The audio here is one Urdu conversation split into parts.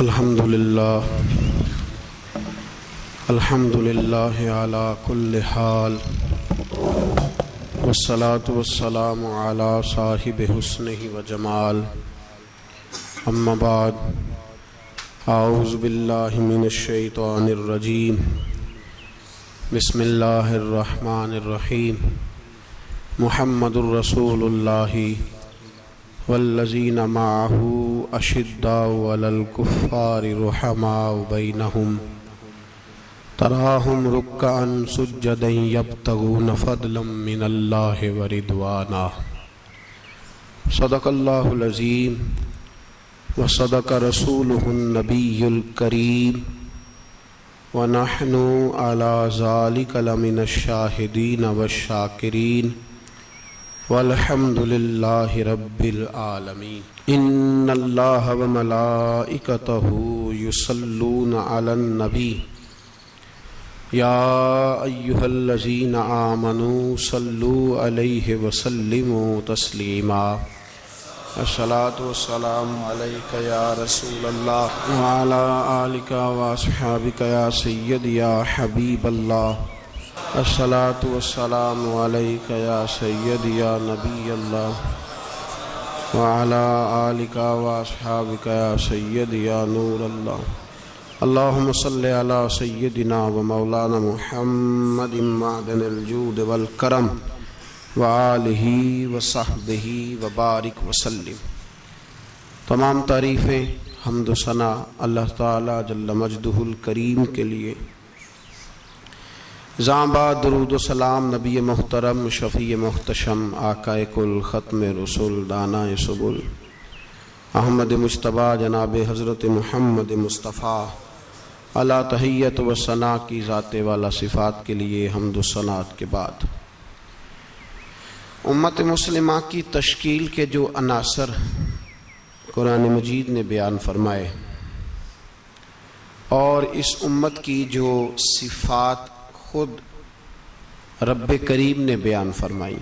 الحمدللہ علی کل حال والصلاة والسلام علی صاحب حسنہ و جمال اما بعد اعوذ باللہ من الشیطان الرجیم بسم اللہ الرحمن الرحیم محمد الرسول اللہ والذین معہ اشداء علی الکفار رحماء بینہم تراہم رکعا سجدا یبتغون فضلا من اللہ ورضوانا صدق اللہ العظیم وصدق رسولہ النبی الکریم ونحن علی ذلک لمن الشاہدین والشاکرین والحمد للہ رب العالمین ان اللہ وملائکتہ یصلون علی النبی یا ایہا الذین آمنوا صلوا علیہ وسلموا تسلیما الصلاۃ والسلام علیک یا رسول اللہ وعلی آلک واصحابک یا سیدی یا حبیب اللہ الصلاۃ والسلام علیک یا سیدی یا نبی اللہ وعلی آلک واصحابک یا سیدی یا نور اللہ اللہم صلی علی سیدنا و مولانا محمد معدن الجود والکرم وآلہ وصحبہ وبارک وسلم۔ تمام تعریفیں حمد و ثنا اللہ تعالی جل مجدہ الکریم کے لیے۔ بعد درود و سلام نبی محترم شفیع محتشم آقا کل ختم رسول دانائے سبل احمد مجتبیٰ جناب حضرت محمد مصطفیٰ علی تحیت و ثنا کی ذات والا صفات کے لیے حمد و ثناء کے بعد امت مسلمہ کی تشکیل کے جو عناصر قرآن مجید نے بیان فرمائے اور اس امت کی جو صفات خود رب کریم نے بیان فرمائی،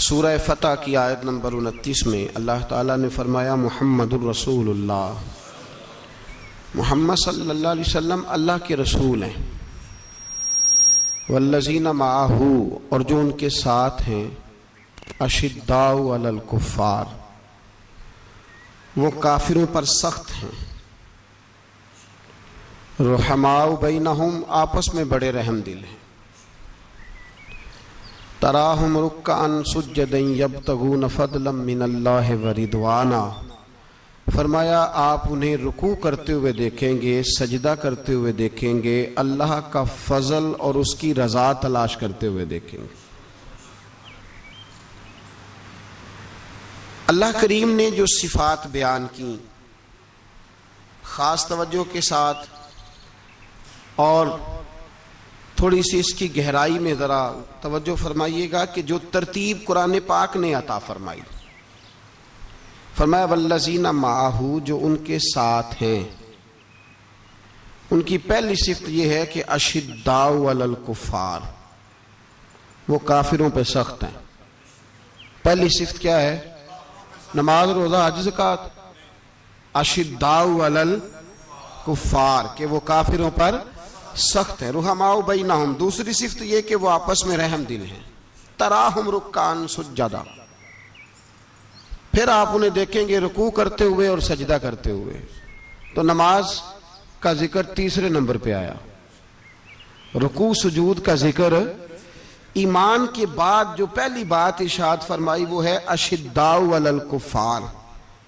سورہ فتح کی آیت نمبر 29 میں اللہ تعالیٰ نے فرمایا محمد الرسول اللہ، محمد صلی اللہ علیہ وسلم اللہ کے رسول ہیں، والذین معہ اور جو ان کے ساتھ ہیں، اشداء علی الکفار وہ کافروں پر سخت ہیں، رحماء بینہم آپس میں بڑے رحم دل ہیں، تراہم رکعا سجدا یبتغون فضلا من اللہ ورضوانا فرمایا آپ انہیں رکوع کرتے ہوئے دیکھیں گے، سجدہ کرتے ہوئے دیکھیں گے، اللہ کا فضل اور اس کی رضا تلاش کرتے ہوئے دیکھیں گے۔ اللہ کریم نے جو صفات بیان کی خاص توجہ کے ساتھ اور تھوڑی سی اس کی گہرائی میں ذرا توجہ فرمائیے گا کہ جو ترتیب قرآن پاک نے عطا فرمائی، فرمایا والذین معہ جو ان کے ساتھ ہیں، ان کی پہلی صفت یہ ہے کہ اشداء علی الکفار وہ کافروں پہ سخت ہیں۔ پہلی صفت کیا ہے؟ نماز روزہ حج زکوٰۃ، اشداء علی الکفار کہ وہ کافروں پر سخت ہے، رحماء بینہم دوسری صفت یہ کہ وہ آپس میں رحم دل ہیں، تراہم رکعا سجدا پھر آپ انہیں دیکھیں گے رکوع کرتے ہوئے اور سجدہ کرتے ہوئے۔ تو نماز کا ذکر تیسرے نمبر پہ آیا، رکوع سجود کا ذکر ایمان کے بعد جو پہلی بات ارشاد فرمائی وہ ہے اشداء علی الکفار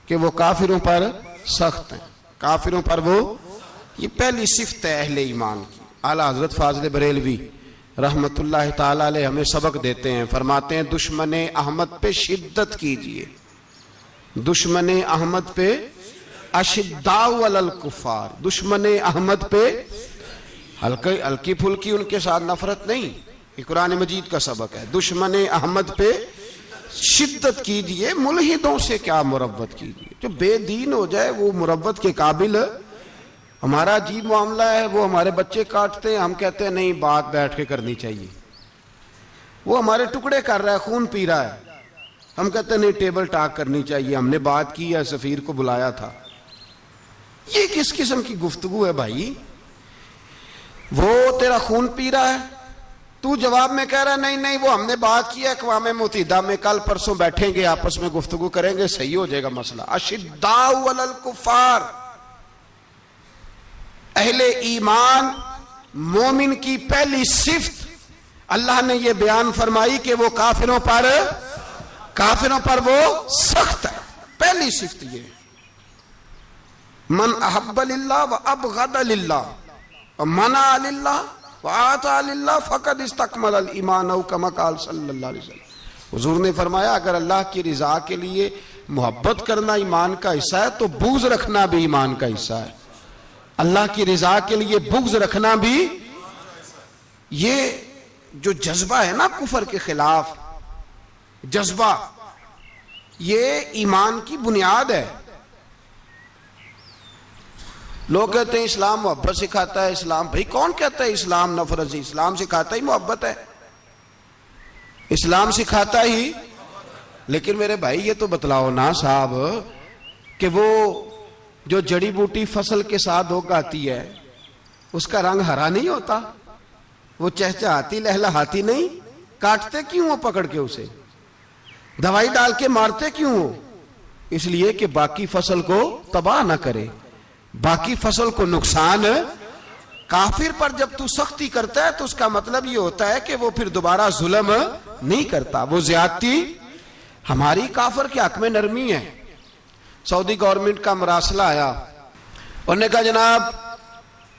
کہ وہ کافروں پر سخت ہیں، کافروں پر وہ، یہ پہلی صفت ہے اہل ایمان کی۔ اعلیٰ حضرت فاضل بریلوی رحمت اللہ تعالی علیہ ہمیں سبق دیتے ہیں، فرماتے ہیں دشمن احمد پہ شدت کیجئے، دشمن احمد پہ اشداء علی الکفار، دشمن احمد پہ ہلکی پھلکی ان کے ساتھ نفرت نہیں، یہ قرآن مجید کا سبق ہے، دشمن احمد پہ شدت کیجئے، ملحدوں سے کیا مروت کیجئے، جو بے دین ہو جائے وہ مروت کے قابل۔ ہمارا عجیب معاملہ ہے، وہ ہمارے بچے کاٹتے ہیں، ہم کہتے ہیں نہیں بات بیٹھ کے کرنی چاہیے، وہ ہمارے ٹکڑے کر رہا ہے، خون پی رہا ہے، ہم کہتے ہیں نہیں ٹیبل ٹاک کرنی چاہیے، ہم نے بات کی ہے، سفیر کو بلایا تھا، یہ کس قسم کی گفتگو ہے بھائی؟ وہ تیرا خون پی رہا ہے، تو جواب میں کہہ رہا ہے نہیں نہیں وہ ہم نے بات کی ہے اقوام متحدہ میں، کل پرسوں بیٹھیں گے آپس میں گفتگو کریں گے، صحیح ہو جائے گا مسئلہ۔ اشداء علی الکفار، اہل ایمان مومن کی پہلی صفت اللہ نے یہ بیان فرمائی کہ وہ کافروں پر وہ سخت ہے، پہلی صفت یہ۔ من احب للہ و ابغض للہ ومنع للہ وآتى للہ فقد استکمل الایمان، او کما قال صلی اللہ علیہ وسلم۔ حضور نے فرمایا اگر اللہ کی رضا کے لیے محبت کرنا ایمان کا حصہ ہے تو بغض رکھنا بھی ایمان کا حصہ ہے۔ اللہ کی رضا کے لیے بغض رکھنا بھی، یہ جو جذبہ ہے نا کفر کے خلاف جذبہ، یہ ایمان کی بنیاد ہے۔ لوگ کہتے ہیں اسلام محبت سکھاتا ہے، اسلام، بھائی کون کہتا ہے اسلام نفرت؟ اسلام سکھاتا ہی محبت ہے، اسلام سکھاتا ہی۔ لیکن میرے بھائی یہ تو بتلاؤ نا صاحب کہ وہ جو جڑی بوٹی فصل کے ساتھ اگاتی ہے اس کا رنگ ہرا نہیں ہوتا، وہ چہچہاتی لہلہاتی نہیں، کاٹتے کیوں ہو پکڑ کے اسے، دوائی ڈال کے مارتے کیوں ہو؟ اس لیے کہ باقی فصل کو تباہ نہ کرے، باقی فصل کو نقصان۔ کافر پر جب تو سختی کرتا ہے تو اس کا مطلب یہ ہوتا ہے کہ وہ پھر دوبارہ ظلم نہیں کرتا، وہ زیادتی۔ ہماری کافر کے حق میں نرمی ہے۔ سعودی گورنمنٹ کا مراسلہ آیا، انہوں نے کہا جناب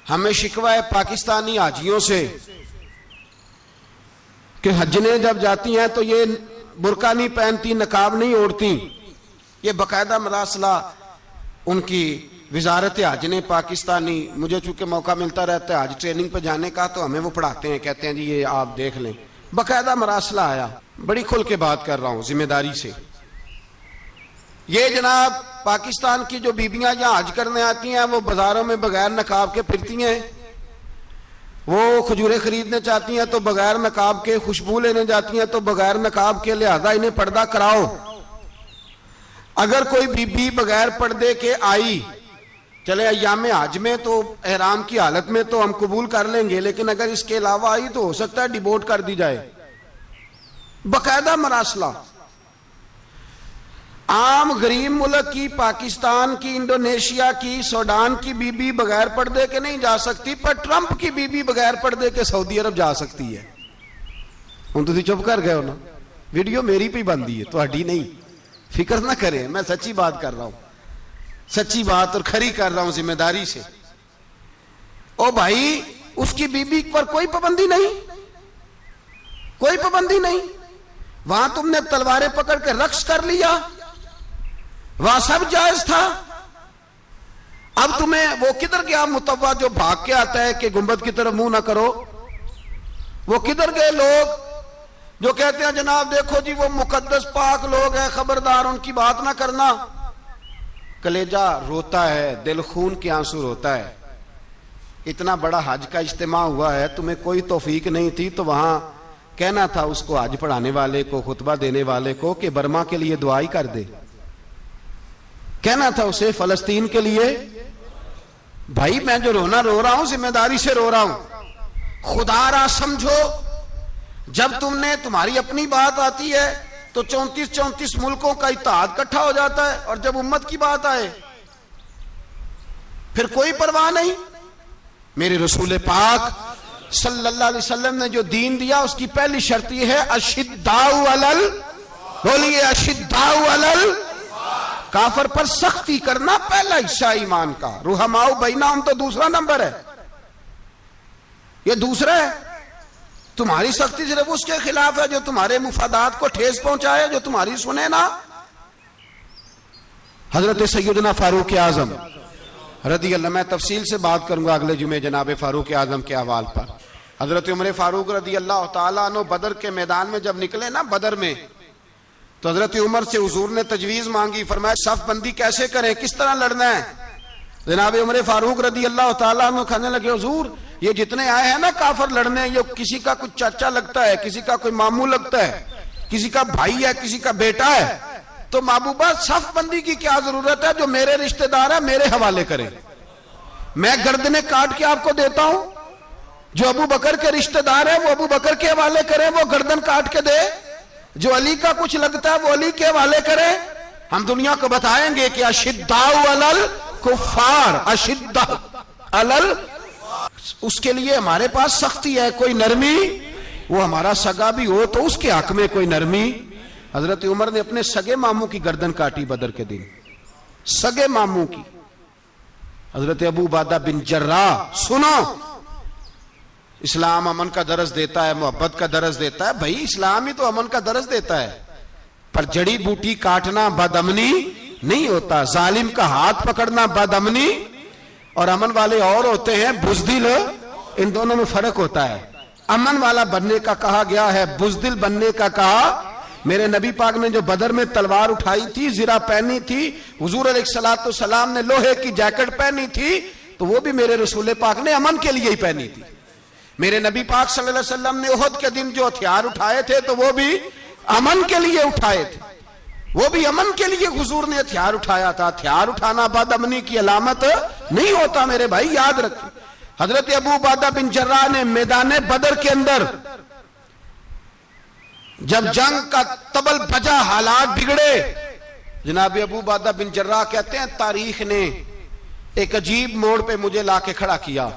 ہمیں شکوہ ہے پاکستانی حاجیوں سے کہ حجنے جب جاتی ہیں تو یہ برقع نہیں پہنتی، نقاب نہیں اوڑھتی۔ یہ باقاعدہ مراسلہ ان کی وزارت حج نے پاکستانی، مجھے چونکہ موقع ملتا رہتا ہے حج ٹریننگ پہ جانے کا تو ہمیں وہ پڑھاتے ہیں، کہتے ہیں جی یہ آپ دیکھ لیں، باقاعدہ مراسلہ آیا۔ بڑی کھل کے بات کر رہا ہوں ذمہ داری سے۔ یہ جناب پاکستان کی جو بیبیاں یہاں حج کرنے آتی ہیں وہ بازاروں میں بغیر نقاب کے پھرتی ہیں، وہ کھجوریں خریدنے چاہتی ہیں تو بغیر نقاب کے، خوشبو لینے جاتی ہیں تو بغیر نقاب کے، لہذا انہیں پردہ کراؤ۔ اگر کوئی بی بی بغیر پردے کے آئی، چلے ایام حج میں تو احرام کی حالت میں تو ہم قبول کر لیں گے، لیکن اگر اس کے علاوہ آئی تو ہو سکتا ہے ڈیبورٹ کر دی جائے۔ باقاعدہ مراسلہ۔ عام غریب ملک کی، پاکستان کی، انڈونیشیا کی، سوڈان کی بی بی بغیر پردے کے نہیں جا سکتی، پر ٹرمپ کی بی بی بغیر پردے کے سعودی عرب جا سکتی ہے۔ ہم تو چپ کر گئے ہو نا، ویڈیو میری پہ بندی ہے، تہاڈی نہیں، فکر نہ کریں، میں سچی بات کر رہا ہوں، سچی بات اور کھری کر رہا ہوں ذمہ داری سے۔ او بھائی اس کی بی بی پر کوئی پابندی نہیں، کوئی پابندی نہیں۔ وہاں تم نے تلواریں پکڑ کے رقص کر لیا، وہاں سب جائز تھا۔ اب تمہیں وہ کدھر گیا متوا جو بھاگ کے آتا ہے کہ گنبد کی طرف منہ نہ کرو؟ وہ کدھر گئے لوگ جو کہتے ہیں جناب دیکھو جی وہ مقدس پاک لوگ ہیں، خبردار ان کی بات نہ کرنا؟ کلیجہ روتا ہے، دل خون کے آنسو روتا ہے۔ اتنا بڑا حج کا اجتماع ہوا ہے، تمہیں کوئی توفیق نہیں تھی تو وہاں کہنا تھا اس کو، حج پڑھانے والے کو، خطبہ دینے والے کو کہ برما کے لیے دعائی کر دے، کہنا تھا اسے فلسطین کے لیے۔ بھائی میں جو رونا رو رہا ہوں ذمہ داری سے رو رہا ہوں، خدا را سمجھو، جب تم نے، تمہاری اپنی بات آتی ہے تو 34 ملکوں کا اتحاد اکٹھا ہو جاتا ہے، اور جب امت کی بات آئے پھر کوئی پرواہ نہیں۔ میرے رسول پاک صلی اللہ علیہ وسلم نے جو دین دیا اس کی پہلی شرط یہ ہے اشداء علل، بولیے اشداء علل، کافر پر سختی کرنا پہلا حصہ ایمان کا۔ رحماء بینہم تو دوسرا نمبر ہے، یہ دوسرا ہے۔ تمہاری سختی صرف اس کے خلاف ہے جو تمہارے مفادات کو ٹھیس پہنچائے، جو تمہاری سنے نا۔ حضرت سیدنا فاروق اعظم رضی اللہ، میں تفصیل سے بات کروں گا اگلے جمعے جناب فاروق اعظم کے احوال پر۔ حضرت عمر فاروق رضی اللہ تعالیٰ عنہ بدر کے میدان میں جب نکلے نا، بدر میں، تو حضرت عمر سے حضور نے تجویز مانگی، فرمایا صف بندی کیسے کریں، کس طرح لڑنا ہے؟ جناب عمر فاروق رضی اللہ تعالیٰ عنہ کہنے لگے حضور یہ جتنے آئے ہیں نا کافر لڑنے، یہ کسی کا کوئی چاچا لگتا ہے، کسی کا کوئی ماموں لگتا ہے، کسی کا بھائی ہے، کسی کا بیٹا ہے، تو محبوبہ صف بندی کی کیا ضرورت ہے؟ جو میرے رشتہ دار ہے میرے حوالے کرے۔ میں گردنیں کاٹ کے آپ کو دیتا ہوں؟ جو ابو بکر کے رشتہ دار ہیں وہ ابو بکر کے حوالے کریں، وہ گردن کاٹ کے دے. جو علی کا کچھ لگتا ہے وہ علی کے حوالے کریں. ہم دنیا کو بتائیں گے کہ اشداء علی الکفار، اشداء علی، اس کے لیے ہمارے پاس سختی ہے، کوئی نرمی. وہ ہمارا سگا بھی ہو تو اس کے حق میں کوئی نرمی. حضرت عمر نے اپنے سگے ماموں کی گردن کاٹی بدر کے دن، سگے ماموں کی. حضرت ابو عبیدہ بن جراح، سنو، اسلام امن کا درس دیتا ہے، محبت کا درس دیتا ہے. بھائی اسلام ہی تو امن کا درس دیتا ہے، پر جڑی بوٹی کاٹنا بد امنی نہیں ہوتا. ظالم کا ہاتھ پکڑنا بد امنی، اور امن والے اور ہوتے ہیں بزدل. ان دونوں میں فرق ہوتا ہے. امن والا بننے کا کہا گیا ہے، بزدل بننے کا کہا. میرے نبی پاک نے جو بدر میں تلوار اٹھائی تھی، زرہ پہنی تھی، حضور علیہ الصلوۃ والسلام نے لوہے کی جیکٹ پہنی تھی، تو وہ بھی میرے رسول پاک نے امن کے لیے ہی پہنی تھی. میرے نبی پاک صلی اللہ علیہ وسلم نے احد کے دن جو ہتھیار اٹھائے تھے تو وہ بھی امن کے لیے اٹھائے تھے. وہ بھی امن کے لیے حضور نے ہتھیار اٹھایا تھا. ہتھیار اٹھانا بد امنی کی علامت نہیں ہوتا میرے بھائی، یاد رکھیں. حضرت ابو عبیدہ بن جراح نے میدان بدر کے اندر جب جنگ کا طبل بجا، حالات بگڑے، جناب ابو عبیدہ بن جراح کہتے ہیں تاریخ نے ایک عجیب موڑ پہ مجھے لا کے کھڑا کیا.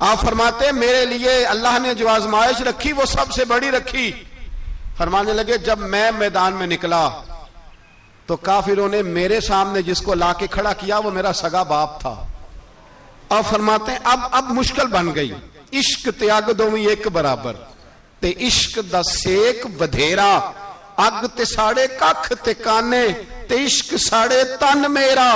آپ فرماتے ہیں میرے لیے اللہ نے جو آزمائش رکھی وہ سب سے بڑی رکھی. فرمانے لگے جب میں میدان میں نکلا تو کافروں نے میرے سامنے جس کو لا کے کھڑا کیا وہ میرا سگا باپ تھا. اور فرماتے ہیں اب مشکل بن گئی. عشق تیاگ دوویں ایک برابر، تے عشق دا سیک ودھیرا، اگ تے ساڑے ککھ تے کانے، تے عشق ساڑے تن میرا،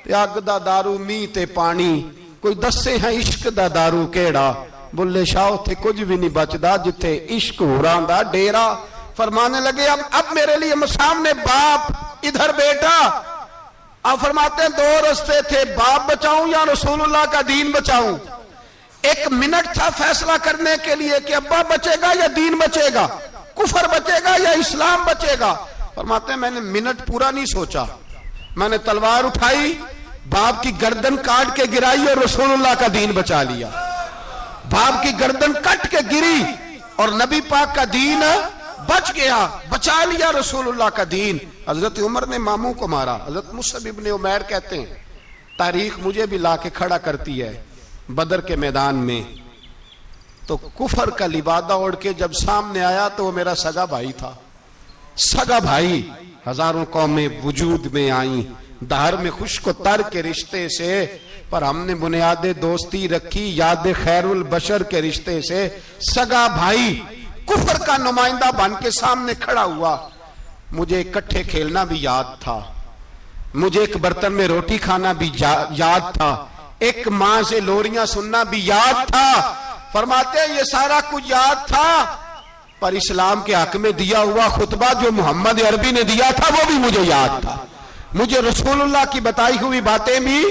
تے اگ دا دارو می تے پانی، کوئی دسے ہیں عشق دا دارو کیڑا. بلے شاہ تھے کچھ بھی نہیں بچدا جتھے عشق ہوراں دا ڈیرا. فرمانے لگے اب میرے لیے سامنے باپ، ادھر بیٹا. آپ فرماتے ہیں دو رستے تھے، باپ بچاؤں یا رسول اللہ کا دین بچاؤں. ایک منٹ تھا فیصلہ کرنے کے لیے کہ ابا بچے گا یا دین بچے گا، کفر بچے گا یا اسلام بچے گا. فرماتے ہیں میں نے منٹ پورا نہیں سوچا، میں نے تلوار اٹھائی، باپ کی گردن کاٹ کے گرائی اور رسول اللہ کا دین بچا لیا. باپ کی گردن کٹ کے گری اور نبی پاک کا دین بچ گیا، بچا لیا رسول اللہ کا دین. حضرت عمر نے ماموں کو مارا. حضرت مصعب ابن عمیر کہتے ہیں تاریخ مجھے بھی لا کے کھڑا کرتی ہے بدر کے میدان میں، تو کفر کا لبادہ اوڑھ کے جب سامنے آیا تو وہ میرا سگا بھائی تھا. سگا بھائی. ہزاروں قومیں وجود میں آئیں دہر میں خشک و تر کے رشتے سے، پر ہم نے بنیاد دوستی رکھی یاد خیر البشر کے رشتے سے. سگا بھائی کفر کا نمائندہ بن کے سامنے کھڑا ہوا. مجھے اکٹھے کھیلنا بھی یاد تھا، مجھے ایک برتن میں روٹی کھانا بھی یاد تھا، ایک ماں سے لوریاں سننا بھی یاد تھا. فرماتے ہیں یہ سارا کچھ یاد تھا، پر اسلام کے حق میں دیا ہوا خطبہ جو محمد عربی نے دیا تھا وہ بھی مجھے یاد تھا. مجھے رسول اللہ کی بتائی ہوئی باتیں بھی،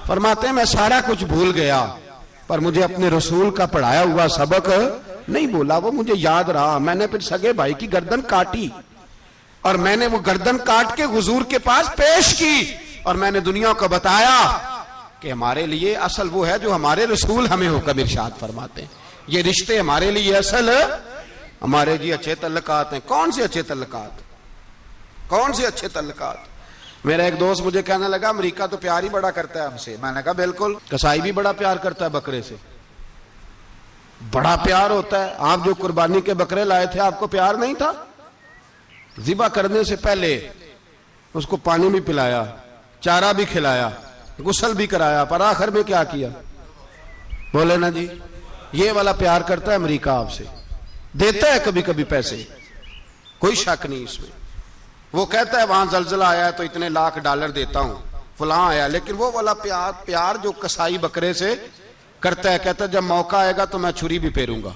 فرماتے ہیں میں سارا کچھ بھول گیا، پر مجھے اپنے رسول کا پڑھایا ہوا سبق نہیں بولا، وہ مجھے یاد رہا. میں نے پھر سگے بھائی کی گردن کاٹی اور میں نے وہ گردن کاٹ کے حضور کے پاس پیش کی، اور میں نے دنیا کو بتایا کہ ہمارے لیے اصل وہ ہے جو ہمارے رسول ہمیں حکم ارشاد فرماتے ہیں. یہ رشتے ہمارے لیے اصل ہمارے جی اچھے تعلقات ہیں. کون سے اچھے تعلقات؟ کون سے اچھے تعلقات؟ میرا ایک دوست مجھے کہنے لگا امریکہ تو پیار ہی بڑا کرتا ہے ہم سے. میں نے کہا بالکل، کسائی بھی بڑا پیار کرتا ہے بکرے سے، بڑا پیار ہوتا ہے. آپ جو قربانی کے بکرے لائے تھے آپ کو پیار نہیں تھا؟ ذبح کرنے سے پہلے اس کو پانی بھی پلایا، چارہ بھی کھلایا، غسل بھی کرایا، پر آخر میں کیا کیا؟ بولے نا جی. یہ والا پیار کرتا ہے امریکہ آپ سے، دیتا ہے کبھی کبھی پیسے، کوئی شک نہیں اس میں. وہ کہتا ہے وہاں زلزلہ آیا ہے تو اتنے لاکھ ڈالر دیتا ہوں، فلاں آیا. لیکن وہ والا پیار جو کسائی بکرے سے کرتا ہے، کہتا ہے جب موقع آئے گا تو میں چھری بھی پھیروں گا،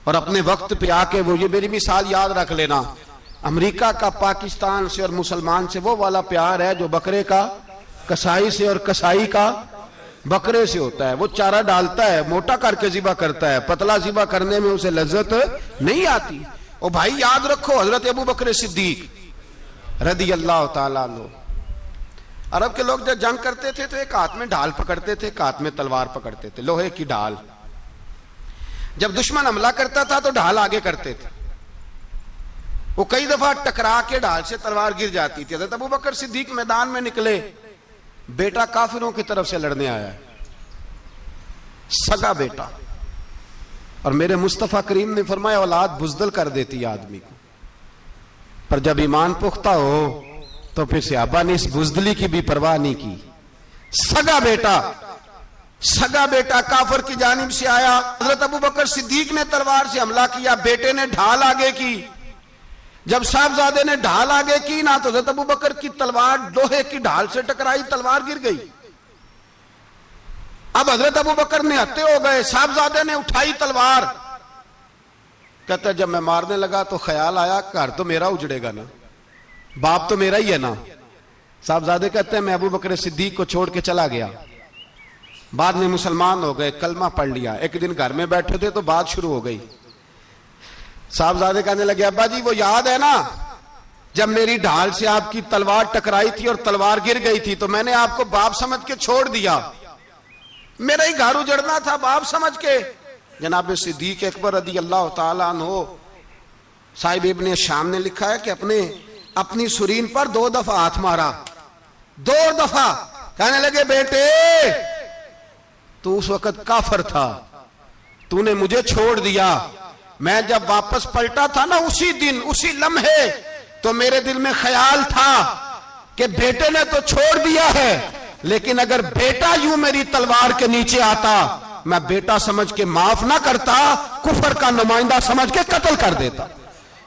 اور اپنے وقت پہ آ کے وہ، یہ میری مثال یاد رکھ لینا، امریکہ کا پاکستان سے اور مسلمان سے وہ والا پیار ہے جو بکرے کا کسائی سے اور کسائی کا بکرے سے ہوتا ہے. وہ چارہ ڈالتا ہے، موٹا کر کے ذبح کرتا ہے، پتلا ذبح کرنے میں اسے لذت نہیں آتی. اور بھائی یاد رکھو حضرت ابو بکر صدیق رضی اللہ تعالیٰ عنہ عرب کے لوگ جب جنگ کرتے تھے تو ایک ہاتھ میں ڈھال پکڑتے تھے، ایک ہاتھ میں تلوار پکڑتے تھے، لوہے کی ڈھال. جب دشمن حملہ کرتا تھا تو ڈھال آگے کرتے تھے. وہ کئی دفعہ ٹکرا کے ڈھال سے تلوار گر جاتی تھی. حضرت ابوبکر صدیق میدان میں نکلے، بیٹا کافروں کی طرف سے لڑنے آیا ہے، سگا بیٹا. اور میرے مصطفیٰ کریم نے فرمایا اولاد بزدل کر دیتی ہے آدمی کو، پر جب ایمان پختہ ہو تو پھر صحابہ نے اس بزدلی کی بھی پرواہ نہیں کی. سگا بیٹا کافر کی جانب سے آیا. حضرت ابوبکر صدیق نے تلوار سے حملہ کیا، بیٹے نے ڈھال آگے کی. جب صاحبزادے نے ڈھال آگے کی نا تو حضرت ابوبکر کی تلوار لوہے کی ڈھال سے ٹکرائی، تلوار گر گئی. اب حضرت ابوبکر نے ہتے ہو گئے، صاحبزادے نے اٹھائی تلوار. کہتا ہے جب میں مارنے لگا تو خیال آیا گھر تو میرا اجڑے گا نا، باپ تو میرا ہی ہے نا. صاحبزادے کہتے ہیں میں ابوبکر صدیق کو چھوڑ کے چلا گیا. بعد میں مسلمان ہو گئے، کلمہ پڑھ لیا. ایک دن گھر میں بیٹھے تھے تو بات شروع ہو گئی. صاحبزادے کہنے لگے ابا جی وہ یاد ہے نا جب میری ڈھال سے آپ کی تلوار ٹکرائی تھی اور تلوار گر گئی تھی تو میں نے آپ کو باپ سمجھ کے چھوڑ دیا، میرا ہی گھر اجڑنا تھا باپ سمجھ کے. جناب صدیق اکبر رضی اللہ تعالیٰ عنہ صاحب ابن شام نے لکھا ہے کہ اپنی سرین پر 2 دفعہ ہاتھ مارا، 2 دفعہ. کہنے لگے بیٹے تو اس وقت کافر تھا، تو نے مجھے چھوڑ دیا. میں جب واپس پلٹا تھا نا اسی دن اسی لمحے تو میرے دل میں خیال تھا کہ بیٹے نے تو چھوڑ دیا ہے، لیکن اگر بیٹا یوں میری تلوار کے نیچے آتا میں بیٹا سمجھ کے معاف نہ کرتا، کفر کا نمائندہ سمجھ کے قتل کر دیتا.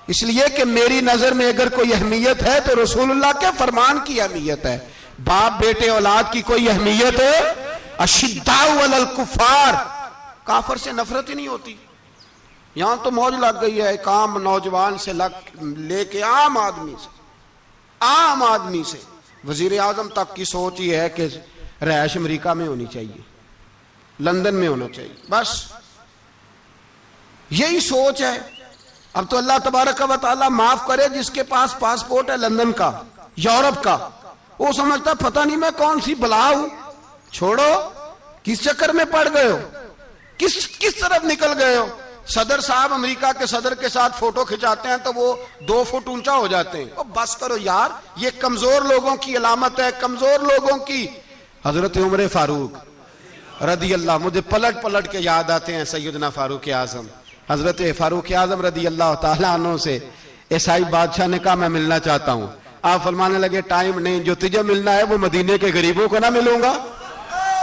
اس لیے کہ میری نظر میں اگر کوئی اہمیت ہے تو رسول اللہ کے فرمان کی اہمیت ہے. باپ بیٹے اولاد کی کوئی اہمیت ہے؟ اشداء علی الکفار، کافر سے نفرت ہی نہیں ہوتی. یہاں تو موج لگ گئی ہے ایک عام نوجوان سے لے کے عام آدمی سے وزیر اعظم تک کی سوچ یہ ہے کہ رہائش امریکہ میں ہونی چاہیے، لندن میں ہونا چاہیے، بس یہی سوچ ہے. اب تو اللہ تبارک و تعالیٰ معاف کرے جس کے پاس پاسپورٹ ہے لندن کا، یورپ کا، وہ سمجھتا پتہ نہیں میں کون سی بلا ہوں. چھوڑو، کس چکر میں پڑ گئے ہو، کس طرف نکل گئے ہو. صدر صاحب امریکہ کے صدر کے ساتھ فوٹو کھچاتے ہیں تو وہ 2 فٹ اونچا ہو جاتے ہیں. بس کرو یار، یہ کمزور لوگوں کی علامت ہے، کمزور لوگوں کی. حضرت عمر فاروق رضی اللہ، مجھے پلٹ کے یاد آتے ہیں سیدنا فاروق اعظم. حضرت فاروق اعظم رضی اللہ تعالیٰ عنہ سے عیسائی بادشاہ نے کہا میں ملنا چاہتا ہوں. آپ فرمانے لگے ٹائم نہیں، جو تجھے ملنا ہے وہ مدینے کے غریبوں کو نہ ملوں گا،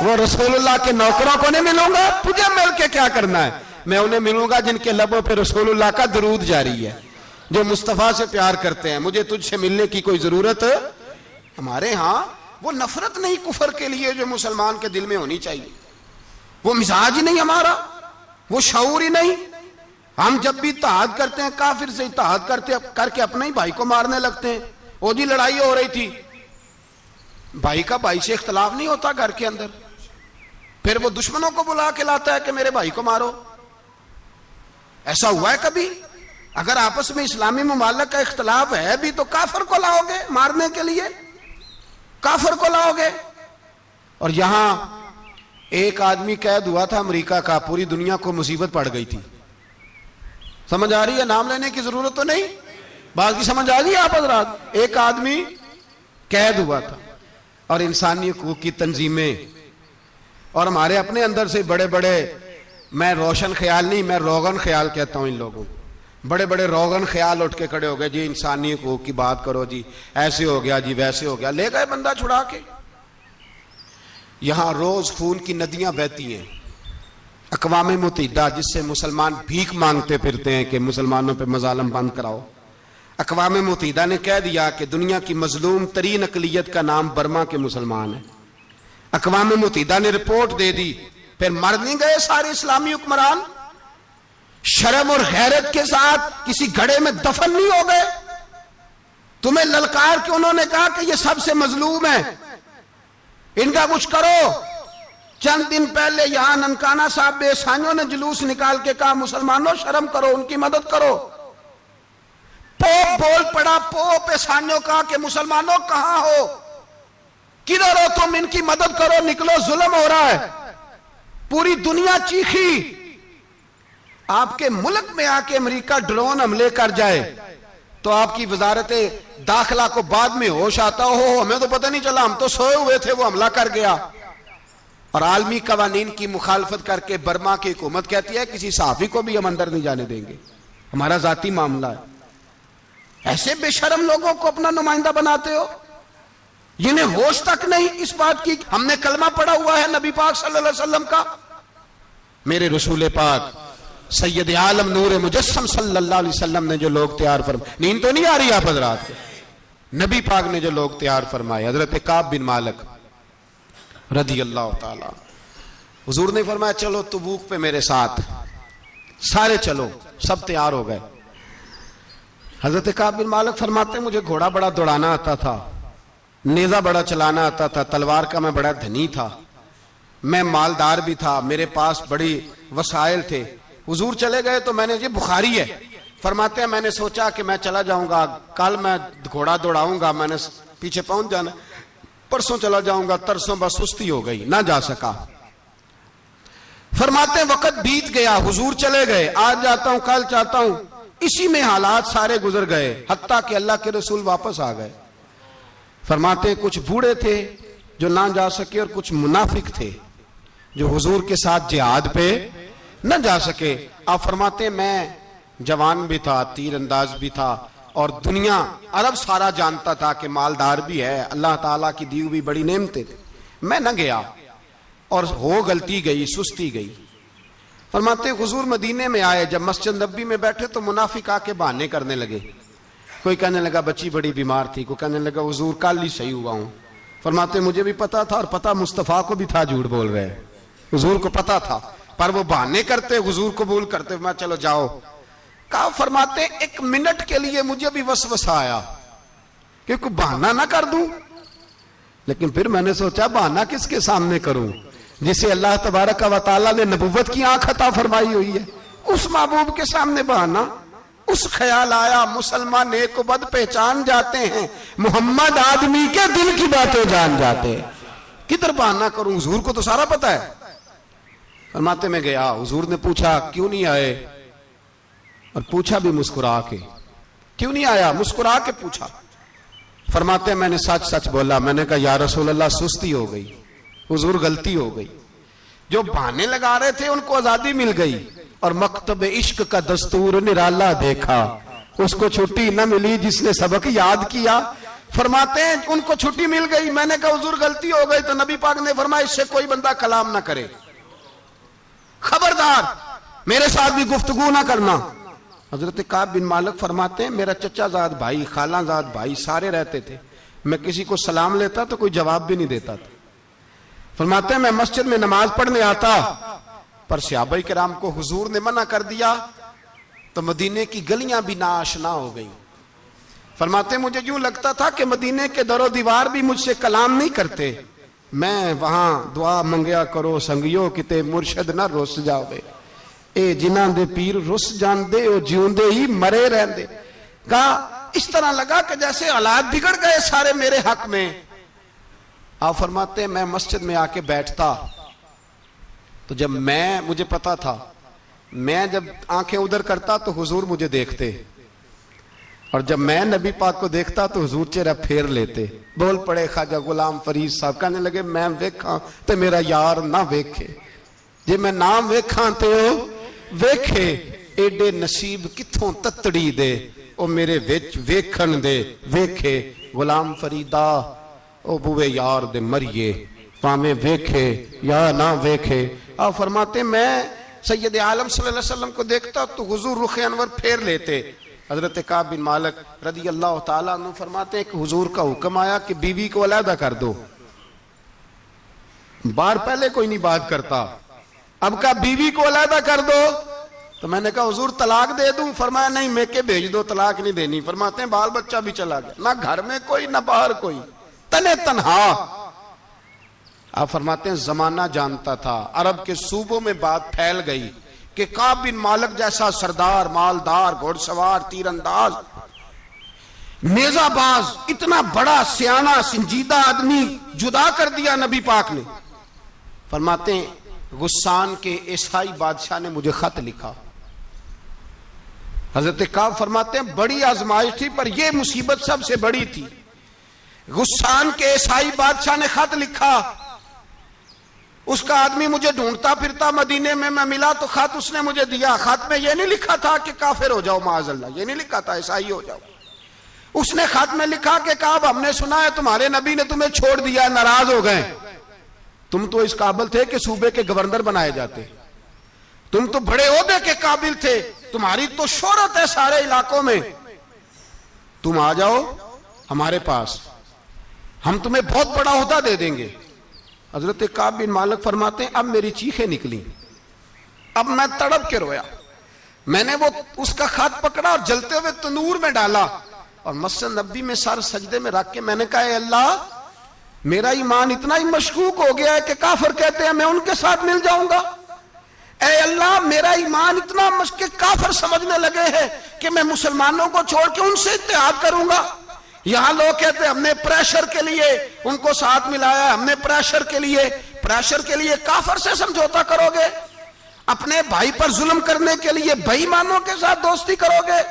وہ رسول اللہ کے نوکروں کو نہیں ملوں گا، تجھے مل کے کیا کرنا ہے. میں انہیں ملوں گا جن کے لبوں پہ رسول اللہ کا درود جاری ہے، جو مصطفیٰ سے پیار کرتے ہیں. مجھے تجھ سے ملنے کی کوئی ضرورت ہے. ہمارے ہاں وہ نفرت نہیں کفر کے لیے جو مسلمان کے دل میں ہونی چاہیے، وہ مزاج ہی نہیں ہمارا، وہ شعور ہی نہیں. ہم جب بھی اتحاد کرتے ہیں کافر سے اتحاد کر کے اپنے ہی بھائی کو مارنے لگتے ہیں. وہ جی لڑائی ہو رہی تھی، بھائی کا بھائی سے اختلاف نہیں ہوتا گھر کے اندر، پھر وہ دشمنوں کو بلا کے لاتا ہے کہ میرے بھائی کو مارو. ایسا ہوا ہے کبھی؟ اگر آپس میں اسلامی ممالک کا اختلاف ہے بھی تو کافر کو لاؤ گے مارنے کے لیے، کافر کو لاؤ گے. اور یہاں ایک آدمی قید ہوا تھا امریکہ کا، پوری دنیا کو مصیبت پڑ گئی تھی. سمجھ آ رہی ہے؟ نام لینے کی ضرورت تو نہیں، بات کی سمجھ آ گئی آپ حضرات. ایک آدمی قید ہوا تھا اور انسانی حقوق کی تنظیمیں اور ہمارے اپنے اندر سے بڑے بڑے، میں روشن خیال نہیں، میں روغن خیال کہتا ہوں ان لوگوں، بڑے بڑے روغن خیال اٹھ کے کھڑے ہو گئے. جی انسانی حقوق کی بات کرو، جی ایسے ہو گیا، جی ویسے ہو گیا. لے گئے بندہ چھڑا کے. یہاں روز خون کی ندیاں بہتی ہیں. اقوام متحدہ جس سے مسلمان بھیک مانگتے پھرتے ہیں کہ مسلمانوں پہ مظالم بند کراؤ، اقوام متحدہ نے کہہ دیا کہ دنیا کی مظلوم ترین اقلیت کا نام برما کے مسلمان ہے. اقوام متحدہ نے رپورٹ دے دی. پھر مر نہیں گئے سارے اسلامی حکمران؟ شرم اور غیرت کے ساتھ کسی گھڑے میں دفن نہیں ہو گئے؟ تمہیں للکار کے انہوں نے کہا کہ یہ سب سے مظلوم ہیں، ان کا کچھ کرو. چند دن پہلے یہاں ننکانہ صاحب بے سانیوں نے جلوس نکال کے کہا مسلمانوں شرم کرو، ان کی مدد کرو. پوپ بول پڑا، پوپ ایسانیوں کا کہ مسلمانوں کہاں ہو؟ کدھر ہو تم؟ ان کی مدد کرو، نکلو، ظلم ہو رہا ہے۔ پوری دنیا چیخی۔ آپ کے ملک میں آ کے امریکہ ڈرون حملے کر جائے تو آپ کی وزارت داخلہ کو بعد میں ہوش آتا ہو، ہمیں تو پتہ نہیں چلا، ہم تو سوئے ہوئے تھے، وہ حملہ کر گیا۔ اور عالمی قوانین کی مخالفت کر کے برما کی حکومت کہتی ہے کسی صحافی کو بھی ہم اندر نہیں جانے دیں گے، ہمارا ذاتی معاملہ ہے۔ ایسے بے شرم لوگوں کو اپنا نمائندہ بناتے ہو، جنہیں ہوش تک نہیں اس بات کی۔ ہم نے کلمہ پڑھا ہوا ہے نبی پاک صلی اللہ علیہ وسلم کا، میرے رسول پاک سید عالم نور مجسم صلی اللہ علیہ وسلم نے جو لوگ تیار فرمائے، نیند تو نہیں آ رہی آپ حضرات کو، نبی پاک نے جو لوگ تیار فرمائے، حضرت کعب بن مالک رضی اللہ تعالیٰ، حضور نے فرمایا چلو تبوک پہ میرے ساتھ، سارے چلو، سب تیار ہو گئے۔ حضرت کعب بن مالک فرماتے ہیں مجھے گھوڑا بڑا دوڑانا آتا تھا، نیزہ بڑا چلانا آتا تھا، تلوار کا میں بڑا دھنی تھا، میں مالدار بھی تھا، میرے پاس بڑی وسائل تھے۔ حضور چلے گئے تو میں نے، یہ بخاری ہے، فرماتے ہیں میں نے سوچا کہ میں چلا جاؤں گا، کل میں گھوڑا دوڑاؤں گا، میں نے پیچھے پہنچ جانا، پرسوں چلا جاؤں گا، ترسوں بس سستی ہو گئی، نہ جا سکا۔ فرماتے ہیں وقت بیت گیا، حضور چلے گئے، آج جاتا ہوں کل چاہتا ہوں، اسی میں حالات سارے گزر گئے، حتیٰ کہ اللہ کے رسول واپس آ گئے۔ فرماتے ہیں کچھ بوڑھے تھے جو نہ جا سکے اور کچھ منافق تھے جو حضور کے ساتھ جہاد پہ نہ جا سکے۔ آپ فرماتے ہیں میں جوان بھی تھا، تیر انداز بھی تھا، اور دنیا عرب سارا جانتا تھا کہ مالدار بھی ہے، اللہ تعالیٰ کی دی ہوئی بڑی نعمتیں تھے، میں نہ گیا اور ہو غلطی گئی، سستی گئی۔ فرماتے ہیں حضور مدینے میں آئے، جب مسجد نبی میں بیٹھے تو منافق آ کے بہانے کرنے لگے، کوئی کہنے لگا بچی بڑی بیمار تھی، کوئی کہنے لگا حضور کل ہی صحیح ہوا ہوں۔ فرماتے ہیں مجھے بھی پتا تھا اور پتا مصطفیٰ کو بھی تھا جھوٹ بول رہے، حضور کو پتا تھا، پر وہ بہانے کرتے، حضور قبول کرتے، میں چلو جاؤ۔ کہا فرماتے ہیں ایک منٹ کے لیے مجھے بھی وسوسہ آیا کہ کوئی بہانہ نہ کر دوں، لیکن پھر میں نے سوچا بہانہ کس کے سامنے کروں، جسے اللہ تبارک و تعالیٰ نے نبوت کی آنکھ عطا فرمائی ہوئی ہے، اس محبوب کے سامنے بہانہ۔ اس خیال آیا مسلمان نیک و بد پہچان جاتے ہیں، محمد آدمی کے دل کی باتیں جان جاتے ہیں، کدھر بہانہ کروں، حضور کو تو سارا پتا ہے۔ فرماتے میں گیا، حضور نے پوچھا کیوں نہیں آئے، اور پوچھا بھی مسکرا کے، کیوں نہیں آیا، مسکرا کے پوچھا۔ فرماتے ہیں میں نے سچ سچ بولا، میں نے کہا یا رسول اللہ سستی ہو گئی، حضور غلطی ہو گئی، جو بہانے لگا رہے تھے ان کو آزادی مل گئی، اور مکتب عشق کا دستور نرالا دیکھا، اس کو چھٹی نہ ملی جس نے سبق یاد کیا۔ فرماتے ہیں ان کو چھٹی مل گئی، میں نے کہا حضور غلطی ہو گئی، تو نبی پاک نے فرمایا اس سے کوئی بندہ کلام نہ کرے، خبردار میرے ساتھ بھی گفتگو نہ کرنا۔ حضرت کعب بن مالک فرماتے ہیں میرا چچا زاد بھائی، خالہ زاد بھائی سارے رہتے تھے، میں کسی کو سلام لیتا تو کوئی جواب بھی نہیں دیتا تھا۔ فرماتے ہیں میں مسجد میں نماز پڑھنے آتا، پر صحابہ کرام کو حضور نے منع کر دیا تو مدینے کی گلیاں بھی ناآشنا ہو گئیں۔ فرماتے ہیں مجھے یوں لگتا تھا کہ مدینے کے در و دیوار بھی مجھ سے کلام نہیں کرتے، میں وہاں دعا منگیا کرو سنگیو کتے مرشد نہ رس جاوے، اے جنہاں دے پیر رس جان دے او جیوندے ہی مرے رہندے۔ کہا اس طرح لگا کہ جیسے حالات بگڑ گئے سارے میرے حق میں۔ آپ فرماتے ہیں میں مسجد میں آ کے بیٹھتا تو جب مجھے پتا تھا میں جب آنکھیں ادھر کرتا تو حضور مجھے دیکھتے، اور جب میں نبی پاک کو دیکھتا تو حضور چہرہ پھیر لیتے۔ بول پڑے خواجہ غلام فرید صاحب، کہنے لگے میں ویکھاں تے میرا یار نہ ویکھے، جے میں نام ویکھاں تے او ویکھے، ایڈے نصیب کتھوں تتڑی دے او میرے وچ ویکھن دے ویکھے، غلام فریدا او بوے یار دے مریے پامیں ویکھے یا نہ ویکھے۔ آپ فرماتے میں سید عالم صلی اللہ علیہ وسلم کو دیکھتا تو حضور رخ انور پھیر لیتے۔ حضرت کعب بن مالک رضی اللہ تعالیٰ عنہ فرماتے ہیں کہ حضور کا حکم آیا کہ بیوی کو علیحدہ کر دو، بار پہلے کوئی نہیں بات کرتا، اب کہا بیوی کو علیحدہ کر دو، تو میں نے کہا حضور طلاق دے دوں، فرمایا نہیں میکے بھیج دو، طلاق نہیں دینی۔ فرماتے ہیں بال بچہ بھی چلا گیا، نہ گھر میں کوئی نہ باہر کوئی، تنے تنہا۔ آپ فرماتے ہیں زمانہ جانتا تھا، عرب کے صوبوں میں بات پھیل گئی کہ کعب بن مالک جیسا سردار، مالدار، گھوڑ سوار، تیر انداز نیزہ باز اتنا بڑا سیانہ سنجیدہ آدمی جدا کر دیا نبی پاک نے. فرماتے ہیں غسان کے عیسائی بادشاہ نے مجھے خط لکھا. حضرت کعب فرماتے ہیں بڑی آزمائش تھی پر یہ مصیبت سب سے بڑی تھی. غسان کے عیسائی بادشاہ نے خط لکھا. اس کا آدمی مجھے ڈھونڈتا پھرتا مدینے میں ملا تو خط اس نے مجھے دیا. خط میں یہ نہیں لکھا تھا کہ کافر ہو جاؤ معاذ اللہ, یہ نہیں لکھا تھا عیسائی ہو جاؤ. اس نے خط میں لکھا کہ کعب ہم نے سنا ہے تمہارے نبی نے تمہیں چھوڑ دیا, ناراض ہو گئے. تم تو اس قابل تھے کہ صوبے کے گورنر بنائے جاتے, تم تو بڑے عہدے کے قابل تھے, تمہاری تو شہرت ہے سارے علاقوں میں, تم آ جاؤ ہمارے پاس, ہم تمہیں بہت بڑا عہدہ دے دیں گے. حضرت کعب بن مالک فرماتے ہیں اب میری چیخیں نکلی, اب میں تڑپ کے رویا. میں نے وہ اس کا خط پکڑا اور جلتے ہوئے تنور میں ڈالا اور مسجد نبی میں سر سجدے میں رکھ کے میں نے کہا اے اللہ میرا ایمان اتنا ہی مشکوک ہو گیا ہے کہ کافر کہتے ہیں میں ان کے ساتھ مل جاؤں گا. اے اللہ میرا ایمان اتنا مشکوک, کافر سمجھنے لگے ہیں کہ میں مسلمانوں کو چھوڑ کے ان سے اتحاد کروں گا. یہاں لوگ کہتے ہیں ہم نے پریشر کے لیے ان کو ساتھ ملایا, ہم نے پریشر کے لیے کافر سے سمجھوتا کرو گے, اپنے بھائی پر ظلم کرنے کے لیے بے ایمانوں کے ساتھ دوستی کرو گے.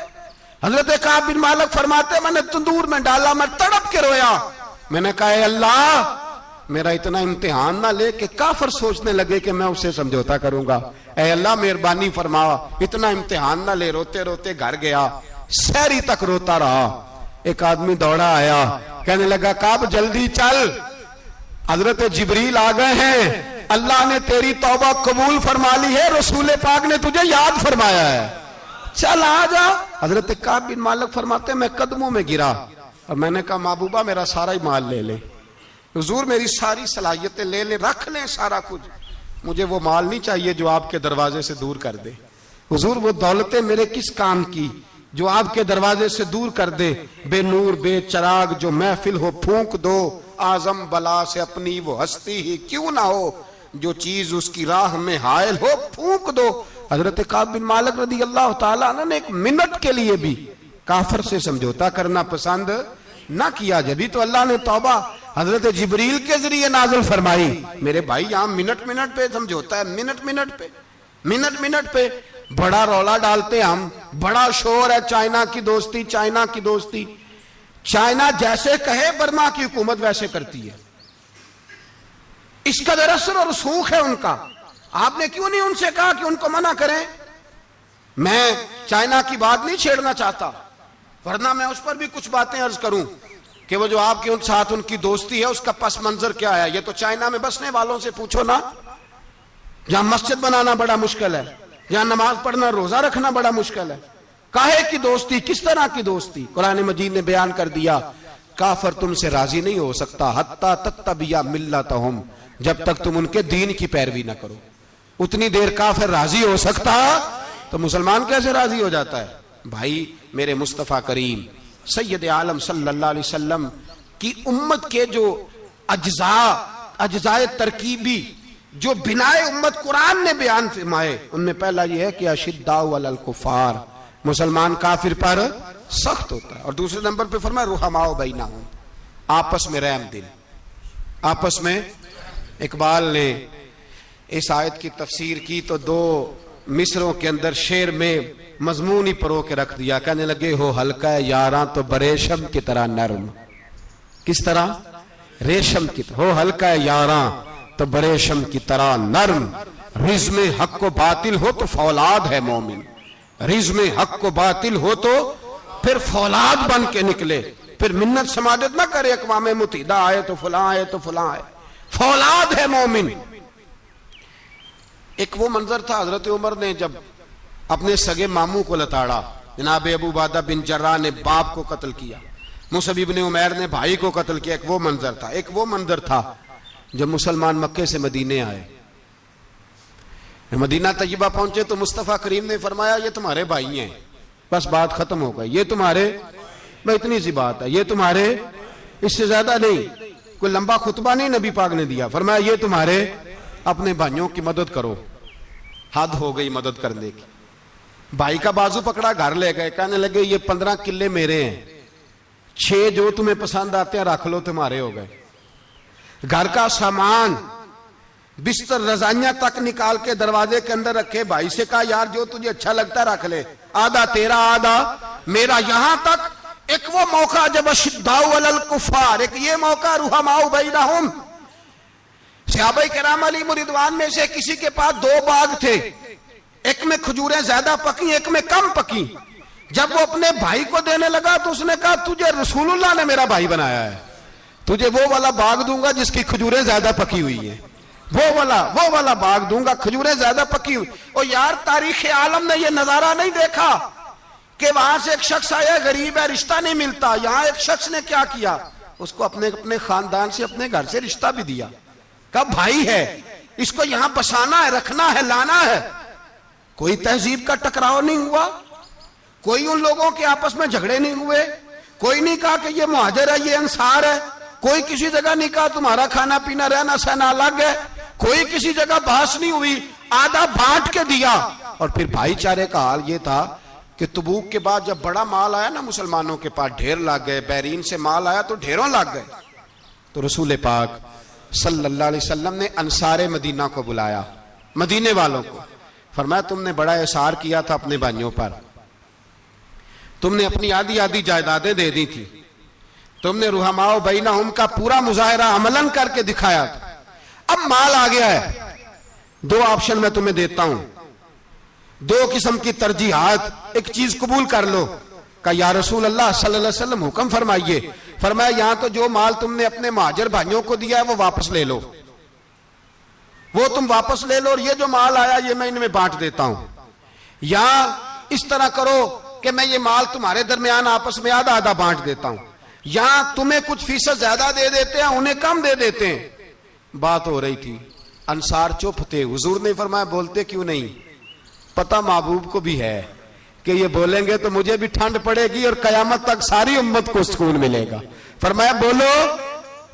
حضرت کعب بن مالک فرماتے ہیں میں نے تندور میں ڈالا, میں تڑپ کے رویا. میں نے کہا اے اللہ میرا اتنا امتحان نہ لے کہ کافر سوچنے لگے کہ میں اسے سمجھوتا کروں گا. اے اللہ مہربانی فرما, اتنا امتحان نہ لے. روتے روتے گھر گیا, سحری تک روتا رہا. ایک آدمی دوڑا آیا, کہنے لگا کعب جلدی چل, حضرت جبریل آ گئے ہیں, اللہ نے تیری توبہ قبول فرما لی ہے, رسول پاک نے تجھے یاد فرمایا ہے, چل آ جا. حضرت کعب بن مالک فرماتے ہیں میں قدموں میں گرا اور میں نے کہا محبوبہ میرا سارا ہی مال لے لے, حضور میری ساری صلاحیتیں لے لیں, رکھ لیں سارا کچھ, مجھے وہ مال نہیں چاہیے جو آپ کے دروازے سے دور کر دے. حضور وہ دولتیں میرے کس کام کی جو آپ کے دروازے سے دور کر دے. بے نور بے چراغ جو محفل ہو پھونک دو, اعظم بلا سے اپنی وہ ہستی ہی کیوں نہ ہو, جو چیز اس کی راہ میں حائل ہو پھونک دو. حضرت کعب بن مالک رضی اللہ تعالیٰ عنہ نے ایک منٹ کے لیے بھی کافر سے سمجھوتا کرنا پسند نہ کیا. جبھی تو اللہ نے توبہ حضرت جبریل کے ذریعے نازل فرمائی. میرے بھائی یہاں منٹ پہ سمجھوتا ہے, منٹ پہ بڑا رولا ڈالتے ہم, بڑا شور ہے چائنا کی دوستی, چائنا کی دوستی. چائنا جیسے کہے برما کی حکومت ویسے کرتی ہے, اس کا اثر اور رسوخ ہے ان کا. آپ نے کیوں نہیں ان سے کہا کہ ان کو منع کریں؟ میں چائنا کی بات نہیں چھیڑنا چاہتا, ورنہ میں اس پر بھی کچھ باتیں عرض کروں کہ وہ جو آپ کے ان ساتھ ان کی دوستی ہے اس کا پس منظر کیا ہے. یہ تو چائنا میں بسنے والوں سے پوچھو نا, جہاں مسجد بنانا بڑا مشکل ہے, جہاں نماز پڑھنا روزہ رکھنا بڑا مشکل ہے. کاہے کی دوستی, کس طرح کی دوستی؟ قرآن مجید نے بیان کر دیا کافر تم سے راضی نہیں ہو سکتا حتی تتبع ملتہم, جب تک تم ان کے دین کی پیروی نہ کرو. اتنی دیر کافر راضی ہو سکتا تو مسلمان کیسے راضی ہو جاتا ہے؟ بھائی میرے مصطفیٰ کریم سید عالم صلی اللہ علیہ وسلم کی امت کے جو اجزاء ترکیبی جو بنائے امت قرآن نے بیان فرمائے, ان میں پہلا یہ ہے کہ اشداء علی الکفار, مسلمان کافر پر سخت ہوتا ہے. اور دوسرے نمبر پہ فرمایا رحماء بینہم, آپس میں رحم دل, آپس میں. اقبال نے اس آیت کی تفسیر کی تو دو مصروں کے اندر شعر میں مضمون ہی پرو کے رکھ دیا. کہنے لگے ہو ہلکا یاراں تو بریشم کی طرح نرم. کس طرح؟ ریشم کی طرح. ہو ہلکا یاراں تو بریشم کی طرح نرم, رزم حق و باطل ہو تو فولاد ہے مومن, رزم حق و باطل ہو تو پھر فولاد بن کے نکلے. پھر منت سماجت نہ کرے اقوام متحدہ آئے تو فلاں آئے تو فلاں آئے, فولاد ہے مومن. ایک وہ منظر تھا حضرت عمر نے جب اپنے سگے ماموں کو لتاڑا, جناب ابو عبیدہ بن جراح نے باپ کو قتل کیا, مصعب بن عمیر نے بھائی کو قتل کیا. ایک وہ منظر تھا. ایک وہ منظر تھا جب مسلمان مکے سے مدینے آئے, مدینہ طیبہ پہنچے تو مصطفیٰ کریم نے فرمایا یہ تمہارے بھائی ہیں, بس بات ختم ہو گئی. یہ تمہارے, بھائی اتنی سی بات ہے, یہ تمہارے, اس سے زیادہ نہیں. کوئی لمبا خطبہ نہیں نبی پاک نے دیا. فرمایا یہ تمہارے, اپنے بھائیوں کی مدد کرو. حد ہو گئی مدد کرنے کی. بھائی کا بازو پکڑا, گھر لے گئے, کہنے لگے یہ 15 کلے میرے ہیں, 6 جو تمہیں پسند آتے ہیں رکھ لو, تمہارے ہو گئے. گھر کا سامان بستر رضائیاں تک نکال کے دروازے کے اندر رکھے. بھائی سے کہا یار جو تجھے اچھا لگتا ہے رکھ لے, آدھا تیرا آدھا میرا. یہاں تک ایک وہ موقع جب اشداء علی الکفار, ایک یہ موقع رحماء بینہم. صحابہ کرام علیہم رضوان میں سے کسی کے پاس 2 باغ تھے, ایک میں کھجوریں زیادہ پکی ایک میں کم پکی. جب وہ اپنے بھائی کو دینے لگا تو اس نے کہا تجھے رسول اللہ نے میرا بھائی بنایا ہے, تجھے وہ والا باغ دوں گا جس کی کھجوریں زیادہ پکی ہوئی ہیں, وہ والا باغ دوں گا کھجوریں زیادہ پکی ہوئی. اور یار تاریخ عالم نے یہ نظارہ نہیں دیکھا کہ وہاں سے ایک شخص آیا غریب ہے رشتہ نہیں ملتا. یہاں ایک شخص نے کیا کیا, اس کو اپنے خاندان سے اپنے گھر سے رشتہ بھی دیا. کہا بھائی ہے, اس کو یہاں بسانا ہے, رکھنا ہے, لانا ہے. کوئی تہذیب کا ٹکراؤ نہیں ہوا, کوئی ان لوگوں کے آپس میں جھگڑے نہیں ہوئے, کوئی نہیں کہا کہ یہ مہاجر ہے یہ انصار ہے, کوئی کسی جگہ نہیں کہا تمہارا کھانا پینا رہنا سہنا الگ ہے, کوئی کسی جگہ بحث نہیں ہوئی, آدھا بانٹ کے دیا. اور پھر بھائی چارے کا حال یہ تھا کہ تبوک کے بعد جب بڑا مال آیا نا مسلمانوں کے پاس, ڈھیر لگ گئے, بحرین سے مال آیا تو ڈھیروں لگ گئے. تو رسول پاک صلی اللہ علیہ وسلم نے انصار مدینہ کو بلایا, مدینے والوں کو. فرمایا تم نے بڑا احسار کیا تھا اپنے بھائیوں پر, تم نے اپنی آدھی جائیدادیں دے دی تھی, تم نے رحماء بینہم کا پورا مظاہرہ عملاً کر کے دکھایا تھا. اب مال آ گیا ہے, 2 آپشن میں تمہیں دیتا ہوں, 2 قسم کی ترجیحات, ایک چیز قبول کر لو. کہا یا رسول اللہ صلی اللہ علیہ وسلم حکم فرمائیے. فرمایا یہاں تو جو مال تم نے اپنے مہاجر بھائیوں کو دیا ہے وہ واپس لے لو, وہ تم واپس لے لو, اور یہ جو مال آیا یہ میں ان میں بانٹ دیتا ہوں. یا اس طرح کرو کہ میں یہ مال تمہارے درمیان آپس میں آدھا آدھا بانٹ دیتا ہوں, یا تمہیں کچھ فیصد زیادہ دے دیتے ہیں انہیں کم دے دیتے ہیں. بات ہو رہی تھی, انصار چپ تھے. حضور نے فرمایا بولتے کیوں نہیں, پتہ محبوب کو بھی ہے کہ یہ بولیں گے تو مجھے بھی ٹھنڈ پڑے گی اور قیامت تک ساری امت کو سکون ملے گا. فرمایا بولو.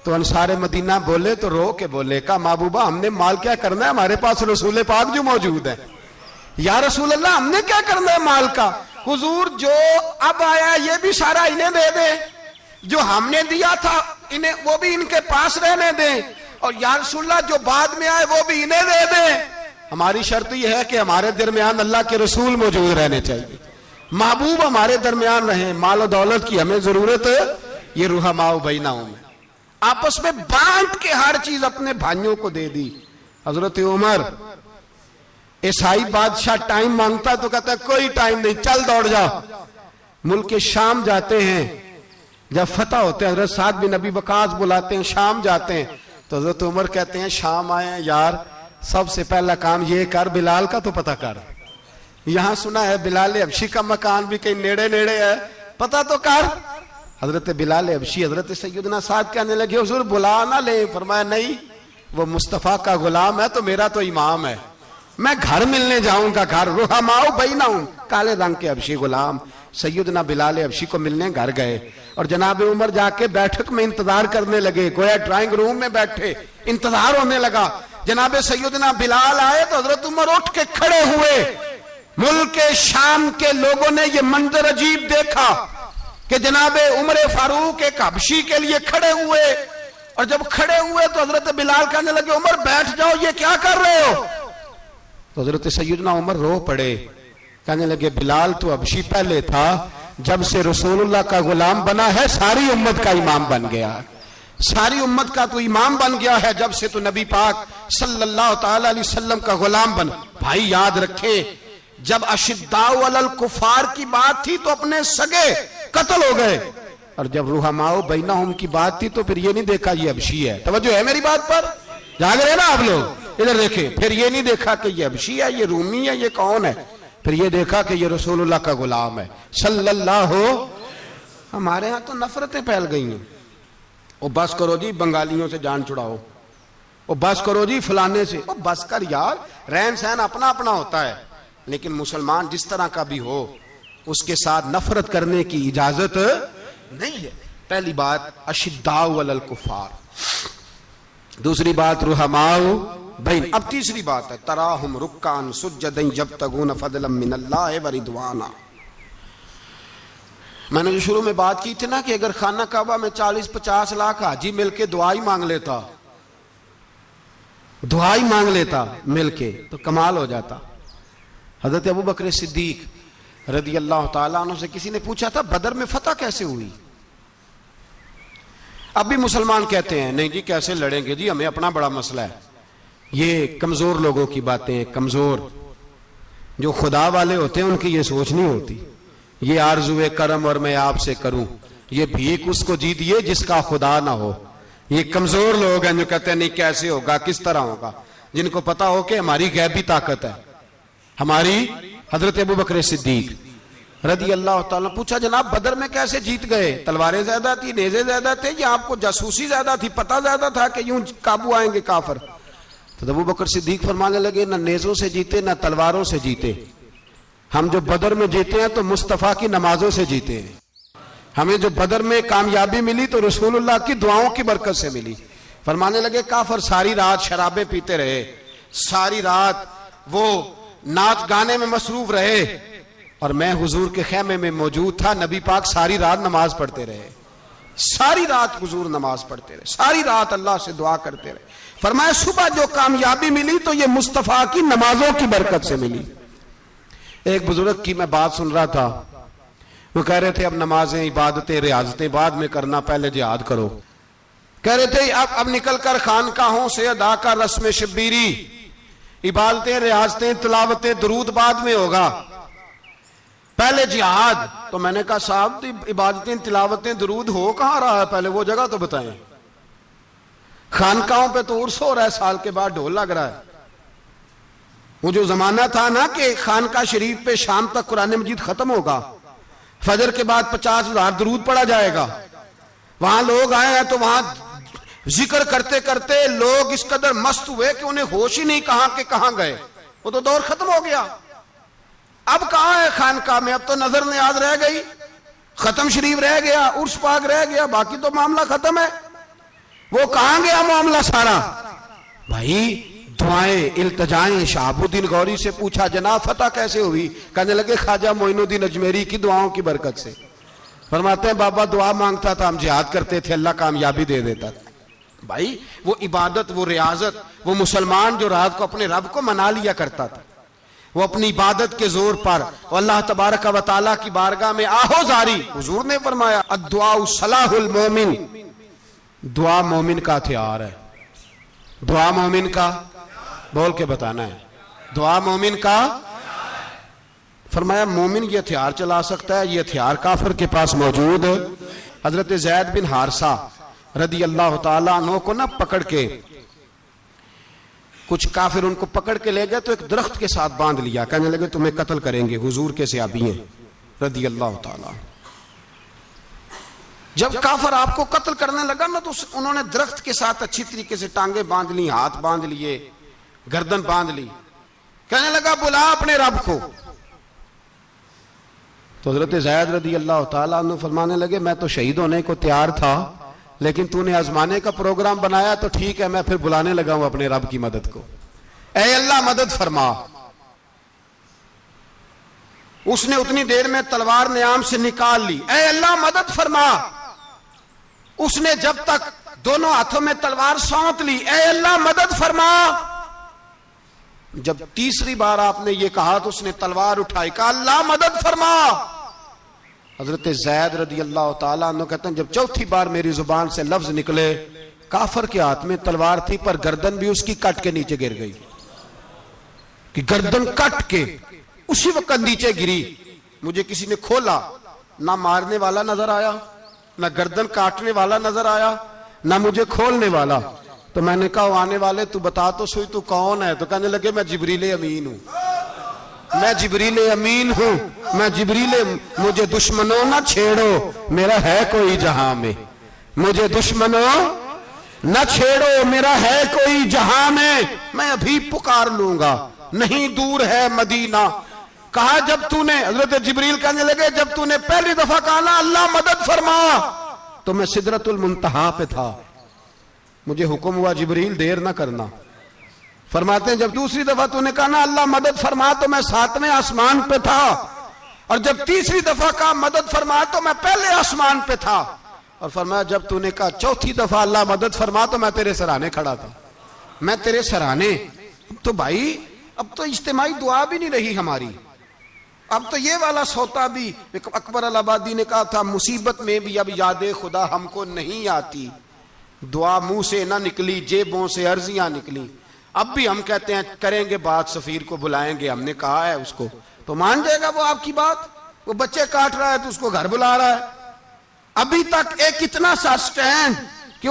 تو انصار مدینہ بولے تو رو کے بولے, کہا محبوبہ ہم نے مال کیا کرنا ہے, ہمارے پاس رسول پاک جو موجود ہے. یا رسول اللہ ہم نے کیا کرنا ہے مال کا, حضور جو اب آیا یہ بھی سارا انہیں دے دیں, جو ہم نے دیا تھا انہیں وہ بھی ان کے پاس رہنے دیں, اور یا رسول اللہ جو بعد میں آئے وہ بھی انہیں دے دیں. ہماری شرط یہ ہے کہ ہمارے درمیان اللہ کے رسول موجود رہنے چاہیے, محبوب ہمارے درمیان رہیں, مال و دولت کی ہمیں ضرورت ہے. یہ رحماء بینہم ہے, آپس میں بانٹ کے ہر چیز اپنے بھائیوں کو دے دی. حضرت عمر عیسائی بادشاہ ٹائم مانگتا تو کہتا ہے کوئی ٹائم نہیں, چل دوڑ جا. ملک شام جاتے ہیں, جب فتح ہوتے ہیں حضرت سعد بن ابی وقاص بلاتے ہیں, شام جاتے ہیں تو حضرت عمر کہتے ہیں شام آئے ہیں یار, سب سے پہلا کام یہ کر بلال کا تو پتہ کر. یہاں سنا ہے بلال حبشی کا مکان بھی کہیں نیڑے نیڑے ہے, پتہ تو کر. حضرت بلال حبشی حضرت سیدنا سعد کہنے لگے حضور بلا نہ لیں. فرمایا نہیں, وہ مصطفیٰ کا غلام ہے تو میرا تو امام ہے, میں گھر ملنے جاؤں گا. گھر رحماء بینہم, کالے رنگ کے حبشی غلام سیدنا بلال حبشی کو ملنے گھر گئے, اور جناب عمر جا کے بیٹھک میں انتظار کرنے لگے, گویا ڈرائنگ روم میں بیٹھے انتظار ہونے لگا. جناب سیدنا بلال آئے تو حضرت عمر اٹھ کے کھڑے ہوئے. ملک شام کے لوگوں نے یہ منظر عجیب دیکھا کہ جناب عمر فاروق ایک حبشی کے لیے کھڑے ہوئے, اور جب کھڑے ہوئے تو حضرت بلال کہنے لگے عمر بیٹھ جاؤ, یہ کیا کر رہے ہو. تو حضرت سیدنا عمر رو پڑے, کہنے لگے بلال تو حبشی پہلے تھا, جب سے رسول اللہ کا غلام بنا ہے ساری امت کا امام بن گیا, ساری امت کا تو امام بن گیا ہے جب سے تو نبی پاک صلی اللہ تعالی علیہ وسلم کا غلام بن. بھائی یاد رکھے جب اشداء علی الکفار کی بات تھی تو اپنے سگے قتل ہو گئے, اور جب رحماء بینہم کی بات تھی تو پھر یہ نہیں دیکھا یہ حبشی ہے. توجہ ہے میری بات پر, جاگ رہے نا آپ لوگ, ادھر دیکھیں. پھر یہ نہیں دیکھا کہ یہ حبشی ہے, یہ رومی ہے, یہ کون ہے, پھر یہ دیکھا کہ یہ رسول اللہ کا غلام ہے صلی اللہ. ہمارے ہاں تو نفرتیں پھیل گئی ہیں, وہ بس کرو جی بنگالیوں سے جان چھڑاؤ, وہ بس کرو جی فلانے سے, وہ بس کر یار, رہن سہن اپنا اپنا ہوتا ہے, لیکن مسلمان جس طرح کا بھی ہو اس کے ساتھ نفرت کرنے کی اجازت نہیں ہے. پہلی بات اشداء علی الکفار, دوسری بات رحماء بین. اب تیسری بات ہے تراہم رکعا سجدا یبتغون فضلا من اللہ ورضوانا. میں نے جو شروع میں بات کی تھی نا کہ اگر خانہ کعبہ میں 40-50 لاکھ حاجی مل کے دعائی مانگ لیتا مل کے تو کمال ہو جاتا. حضرت ابو بکر صدیق رضی اللہ تعالیٰ عنہ سے کسی نے پوچھا تھا بدر میں فتح کیسے ہوئی؟ اب بھی مسلمان کہتے ہیں نہیں جی کیسے لڑیں گے جی، ہمیں اپنا بڑا مسئلہ ہے. یہ کمزور لوگوں کی باتیں ہیں. کمزور جو خدا والے ہوتے ہیں ان کی یہ سوچ نہیں ہوتی. یہ آرزو کرم اور میں آپ سے کروں، یہ بھیک اس کو جیتیے جس کا خدا نہ ہو. یہ کمزور لوگ ہیں جو کہتے ہیں نہیں کیسے ہوگا، کس طرح ہوگا، جن کو پتا ہو کہ ہماری غیبی طاقت ہے. ہماری حضرت ابو بکر صدیق رضی اللہ تعالیٰ پوچھا جناب بدر میں کیسے جیت گئے؟ تلواریں زیادہ تھی، نیزے زیادہ تھے، یا آپ کو جاسوسی زیادہ تھی، پتہ زیادہ تھا کہ یوں قابو آئیں گے کافر؟ تو ابو بکر صدیق فرمانے لگے نہ نیزوں سے جیتے نہ تلواروں سے جیتے، ہم جو بدر میں جیتے ہیں تو مصطفیٰ کی نمازوں سے جیتے ہیں. ہمیں جو بدر میں کامیابی ملی تو رسول اللہ کی دعاؤں کی برکت سے ملی. فرمانے لگے کافر ساری رات شرابیں پیتے رہے، ساری رات وہ ناچ گانے میں مصروف رہے، اور میں حضور کے خیمے میں موجود تھا. نبی پاک ساری رات نماز پڑھتے رہے، ساری رات حضور نماز پڑھتے رہے، ساری رات اللہ سے دعا کرتے رہے. فرمایا صبح جو کامیابی ملی تو یہ مصطفیٰ کی نمازوں کی برکت سے ملی. ایک بزرگ کی میں بات سن رہا تھا، وہ کہہ رہے تھے اب نمازیں عبادتیں ریاضتیں بعد میں کرنا، پہلے جہاد کرو. کہہ رہے تھے اب نکل کر خانقاہوں سے ادا کا رسم شبیری، عبادتیں ریاضتیں تلاوتیں درود بعد میں ہوگا، پہلے جہاد. تو میں نے کہا صاحب عبادتیں تلاوتیں درود ہو کہاں رہا ہے، پہلے وہ جگہ تو بتائیں. خانقاہوں پہ تو عرس ہو رہا ہے، سال کے بعد ڈھول لگ رہا ہے. وہ جو زمانہ تھا نا کہ خانقاہ شریف پہ شام تک قرآن مجید ختم ہوگا، فجر کے بعد 50,000 درود پڑھا جائے گا. وہاں لوگ آئے ہیں تو وہاں ذکر کرتے کرتے لوگ اس قدر مست ہوئے کہ انہیں ہوش ہی نہیں کہاں کہ کہاں گئے. وہ تو دور ختم ہو گیا. اب کہاں ہے خانقاہ میں؟ اب تو نظر نیاز رہ گئی، ختم شریف رہ گیا، عرس پاک رہ گیا، باقی تو معاملہ ختم ہے. وہ کہاں گیا معاملہ سارا؟ بھائی دعائیں التجائیں. شہاب الدین غوری سے پوچھا جناب فتح کیسے ہوئی؟ کہنے لگے خواجہ معین الدین اجمیری کی دعاؤں کی برکت سے. فرماتے ہیں بابا دعا مانگتا تھا، ہم جہاد کرتے تھے، اللہ کامیابی دے دیتا تھا. بھائی وہ عبادت، وہ ریاضت، وہ مسلمان جو رات کو اپنے رب کو منا لیا کرتا تھا، وہ اپنی عبادت کے زور پر اللہ تبارک و تعالیٰ کی بارگاہ میں آہو زاری. حضور نے فرمایا الدعاء صلاح المومن، دعا مومن کا ہتھیار ہے. دعا مومن کا، بول کے بتانا ہے، دعا مومن کا. فرمایا مومن یہ ہتھیار چلا سکتا ہے، یہ ہتھیار کافر کے پاس موجود ہے. حضرت زید بن حارثہ رضی اللہ تعالیٰ عنہ کو نہ پکڑ کے کچھ کافر ان کو پکڑ کے لے گئے تو ایک درخت کے ساتھ باندھ لیا. کہنے لگے تمہیں قتل کریں گے، حضور کے صحابی ہیں رضی اللہ تعالیٰ. جب کافر آپ کو قتل کرنے لگا نا تو انہوں نے درخت کے ساتھ اچھی طریقے سے ٹانگیں باندھ لی، ہاتھ باندھ لیے، گردن باندھ لی. کہنے لگا بلا اپنے رب کو. تو حضرت زید رضی اللہ تعالیٰ عنہ فرمانے لگے میں تو شہید ہونے کو تیار تھا، لیکن تو نے آزمانے کا پروگرام بنایا تو ٹھیک ہے، میں پھر بلانے لگا ہوں اپنے رب کی مدد کو. اے اللہ مدد فرما. اس نے اتنی دیر میں تلوار نیام سے نکال لی. اے اللہ مدد فرما. اس نے جب تک دونوں ہاتھوں میں تلوار سونت لی. اے اللہ مدد فرما. جب تیسری بار آپ نے یہ کہا تو اس نے تلوار اٹھائی، کہا اللہ مدد فرما. حضرت زید رضی اللہ تعالیٰ عنہ کہتے ہیں جب چوتھی بار میری زبان سے لفظ نکلے، کافر کے ہاتھ میں تلوار تھی پر گردن بھی اس کی کٹ کے نیچے گر گئی، کہ گردن کٹ کے اسی وقت نیچے گری. مجھے کسی نے کھولا، نہ مارنے والا نظر آیا، نہ گردن کاٹنے والا نظر آیا، نہ مجھے کھولنے والا. تو میں نے کہا آنے والے تو بتا تو سوئی تو کون ہے؟ تو کہنے لگے میں جبریل امین ہوں، میں جبریل امین ہوں، میں جبریل. مجھے دشمنوں نہ چھیڑو، میرا ہے کوئی جہاں میں. مجھے دشمنوں نہ چھیڑو، میرا ہے کوئی جہاں میں ابھی پکار لوں گا، نہیں دور ہے مدینہ. کہا جب تو نے، حضرت جبریل کہنے لگے جب تو نے پہلی دفعہ کہا نا اللہ مدد فرما تو میں سدرۃ المنتہا پہ تھا، مجھے حکم ہوا جبریل دیر نہ کرنا. فرماتے ہیں جب دوسری دفعہ تو نے کہا نا اللہ مدد فرما تو میں 7ویں آسمان پہ تھا. اور جب تیسری دفعہ کہا مدد فرما تو میں پہلے آسمان پہ تھا، اور فرمایا جب تو نے کہا چوتھی دفعہ اللہ مدد فرما تو میں تیرے سرانے کھڑا تھا، میں تیرے سرانے۔ اب تو بھائی اب تو اجتماعی دعا بھی نہیں رہی ہماری، اب تو یہ والا سوتا بھی۔ اکبر الآبادی نے کہا تھا مصیبت میں بھی اب یاد خدا ہم کو نہیں آتی، دعا منہ سے نہ نکلی جیبوں سے عرضیاں نکلی۔ اب بھی ہم کہتے ہیں کریں گے بات، سفیر کو بلائیں گے، ہم نے کہا ہے اس کو تو مان جائے گا وہ آپ کی بات؟ وہ بچے کاٹ رہا ہے تو اس کو گھر بلا رہا ہے۔ ابھی تک ایک اتنا سا سٹینڈ کہ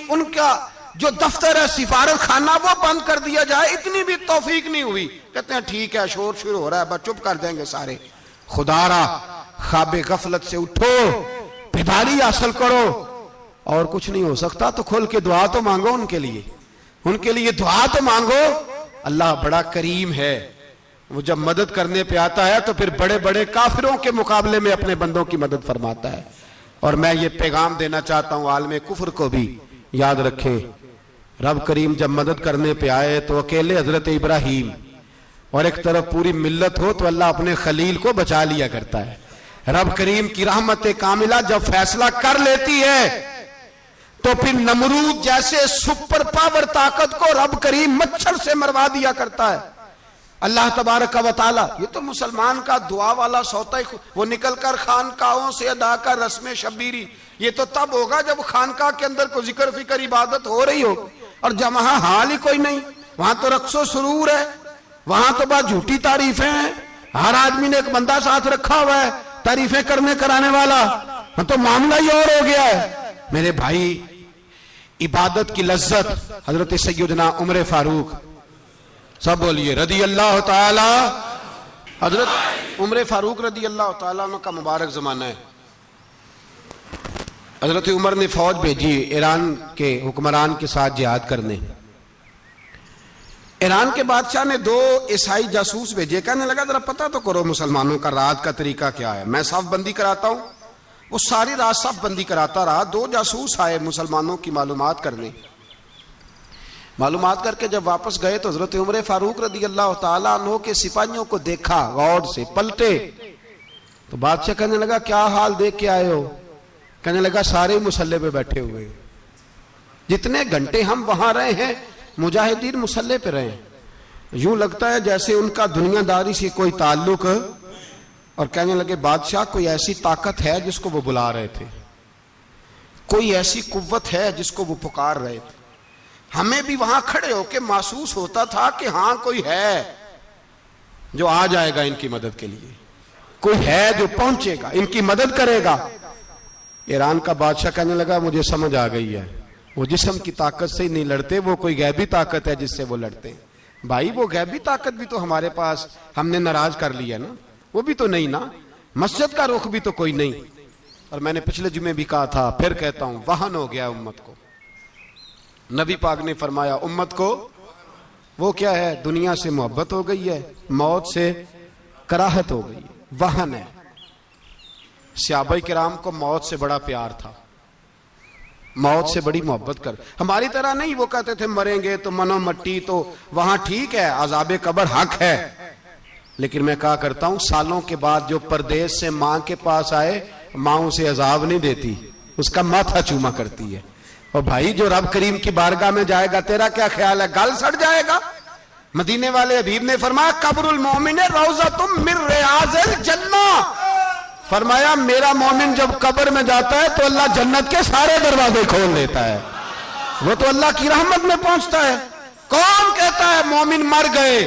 ان کا جو دفتر ہے سفارت خانہ وہ بند کر دیا جائے، اتنی بھی توفیق نہیں ہوئی۔ کہتے ہیں ٹھیک ہے شور شروع ہو رہا ہے بس چپ کر دیں گے سارے۔ خدا را خواب غفلت سے اٹھو، بیداری حاصل کرو، اور کچھ نہیں ہو سکتا تو کھول کے دعا تو مانگو ان کے لیے دعا تو مانگو۔ اللہ بڑا کریم ہے، وہ جب مدد کرنے پہ آتا ہے تو پھر بڑے بڑے کافروں کے مقابلے میں اپنے بندوں کی مدد فرماتا ہے۔ اور میں یہ پیغام دینا چاہتا ہوں عالم کفر کو بھی، یاد رکھیں رب کریم جب مدد کرنے پہ آئے تو اکیلے حضرت ابراہیم اور ایک طرف پوری ملت ہو تو اللہ اپنے خلیل کو بچا لیا کرتا ہے۔ رب کریم کی رحمت کاملہ جب فیصلہ کر لیتی ہے تو پھر نمرود جیسے سپر پاور طاقت کو رب کریم مچھر سے مروا دیا کرتا ہے۔ اللہ تبارک و تعالی، یہ تو مسلمان کا دعا والا سوتا ہی، وہ نکل کر خانقاہوں سے ادا کر رسم شبیری، یہ تو تب ہوگا جب خانقاہ کے اندر کوئی ذکر فکر عبادت ہو رہی ہو، اور جب وہاں حال ہی کوئی نہیں، وہاں تو رقص و سرور ہے، وہاں تو بات جھوٹی تعریفیں ہیں، ہر آدمی نے ایک بندہ ساتھ رکھا ہوا ہے تعریفیں کرنے کرانے والا، تو معاملہ ہی اور ہو گیا ہے۔ میرے بھائی عبادت کی لذت حضرت سیدنا عمر فاروق، سب بولیے رضی اللہ تعالی، حضرت عمر فاروق رضی اللہ تعالیٰ عنہ کا مبارک زمانہ ہے۔ حضرت عمر نے فوج بھیجی ایران کے حکمران کے ساتھ جہاد کرنے۔ ایران کے بادشاہ نے 2 عیسائی جاسوس بھیجے، کہنے لگا ذرا پتہ تو کرو مسلمانوں کا رات کا طریقہ کیا ہے، میں صف بندی کراتا ہوں۔ وہ ساری رات صف بندی کراتا رہا، 2 جاسوس آئے مسلمانوں کی معلومات کرنے، معلومات کر کے جب واپس گئے تو حضرت عمر فاروق رضی اللہ تعالیٰ عنہ کے سپاہیوں کو دیکھا، غور سے پلٹے تو بادشاہ کہنے لگا کیا حال دیکھ کے آئے ہو؟ کہنے لگا سارے مسلح پہ بیٹھے ہوئے، جتنے گھنٹے ہم وہاں رہے ہیں مجاہدین مسلح پہ رہے ہیں، یوں لگتا ہے جیسے ان کا دنیا داری سے کوئی تعلق۔ اور کہنے لگے بادشاہ کوئی ایسی طاقت ہے جس کو وہ بلا رہے تھے، کوئی ایسی قوت ہے جس کو وہ پکار رہے تھے، ہمیں بھی وہاں کھڑے ہو کے محسوس ہوتا تھا کہ ہاں کوئی ہے جو آ جائے گا ان کی مدد کے لیے، کوئی ہے جو پہنچے گا ان کی مدد کرے گا۔ ایران کا بادشاہ کہنے لگا مجھے سمجھ آ گئی ہے، وہ جسم کی طاقت سے ہی نہیں لڑتے، وہ کوئی غیبی طاقت ہے جس سے وہ لڑتے ہیں۔ بھائی وہ غیبی طاقت بھی تو ہمارے پاس ہم نے ناراض کر لیا نا، وہ بھی تو نہیں نا، مسجد کا رخ بھی تو کوئی نہیں۔ اور میں نے پچھلے جمعے بھی کہا تھا پھر کہتا ہوں، وہن ہو گیا امت کو۔ نبی پاک نے فرمایا امت کو وہ کیا ہے، دنیا سے محبت ہو گئی ہے، موت سے کراہت ہو گئی ہے، وہن ہے۔ صحابہ کرام کو موت سے بڑا پیار تھا، موت سے بڑی محبت کر، ہماری طرح نہیں، وہ کہتے تھے مریں گے تو منو مٹی، تو وہاں ٹھیک ہے عذاب قبر حق ہے، لیکن میں کہا کرتا ہوں سالوں کے بعد جو پردیس سے ماں کے پاس آئے، ماں اسے عذاب نہیں دیتی، اس کا ماتھا چوما کرتی ہے۔ اور بھائی جو رب کریم کی بارگاہ میں جائے گا تیرا کیا خیال ہے، گل سڑ جائے گا؟ مدینے والے حبیب نے فرمایا قبر المومن روضۃ من ریاض الجنہ، فرمایا میرا مومن جب قبر میں جاتا ہے تو اللہ جنت کے سارے دروازے کھول دیتا ہے، وہ تو اللہ کی رحمت میں پہنچتا ہے۔ کون کہتا ہے مومن مر گئے،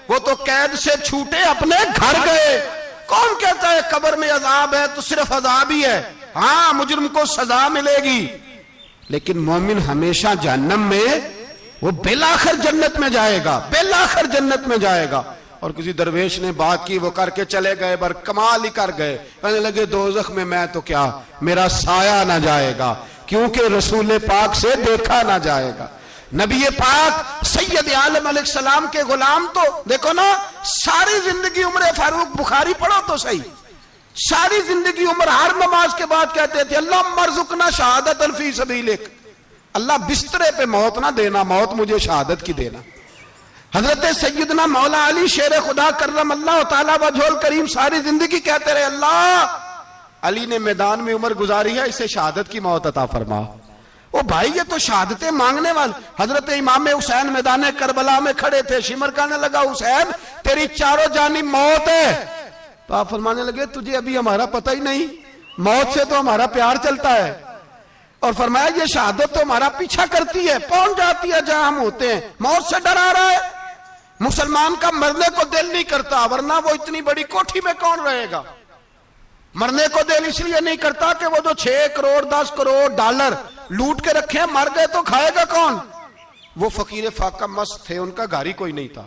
وہ تو قید سے چھوٹے اپنے گھر گئے۔ کون کہتا ہے قبر میں عذاب ہے تو صرف عذاب ہی ہے، ہاں مجرم کو سزا ملے گی، لیکن مومن ہمیشہ جہنم میں، وہ بالآخر جنت میں جائے گا، بالآخر جنت میں جائے گا۔ اور کسی درویش نے بات کی، وہ کر کے چلے گئے، بر کمال ہی کر گئے، کہنے لگے دوزخ میں میں تو کیا، میرا سایہ نہ جائے گا، کیونکہ رسول پاک سے دیکھا نہ جائے گا۔ نبی پاک سید عالم علیہ السلام کے غلام تو دیکھو نا، ساری زندگی عمر فاروق بخاری پڑھو تو صحیح، ساری زندگی عمر ہر نماز کے بعد کہتے تھے اللہم ارزقنا شہادت فی سبیلک، اللہ بسترے پہ موت نہ دینا، موت مجھے شہادت کی دینا۔ حضرت سیدنا مولا علی شیر خدا کرم اللہ تعالیٰ وجہہ کریم ساری زندگی کہتے رہے اللہ علی نے میدان میں عمر گزاری ہے، اسے شہادت کی موت عطا فرما۔ او بھائی یہ تو شہادتیں مانگنے والے۔ حضرت امام حسین میدان کربلا میں کھڑے تھے، شمر کہنے لگا حسین تیری چاروں جانب موت ہے، تو آپ فرمانے لگے تجھے ابھی ہمارا پتہ ہی نہیں، موت سے تو ہمارا پیار چلتا ہے، اور فرمایا یہ شہادت تو ہمارا پیچھا کرتی ہے، پہنچ جاتی ہے جہاں ہم ہوتے ہیں، موت سے ڈرا رہا ہے۔ مسلمان کا مرنے کو دل نہیں کرتا، ورنہ وہ اتنی بڑی کوٹھی میں کون رہے گا؟ مرنے کو دل اس لیے نہیں کرتا کہ وہ جو 6 کروڑ 10 کروڑ ڈالر لوٹ کے رکھے ہیں، مر گئے تو کھائے گا کون؟ وہ فقیر فاقہ مست تھے، ان کا گھر ہی کوئی نہیں تھا،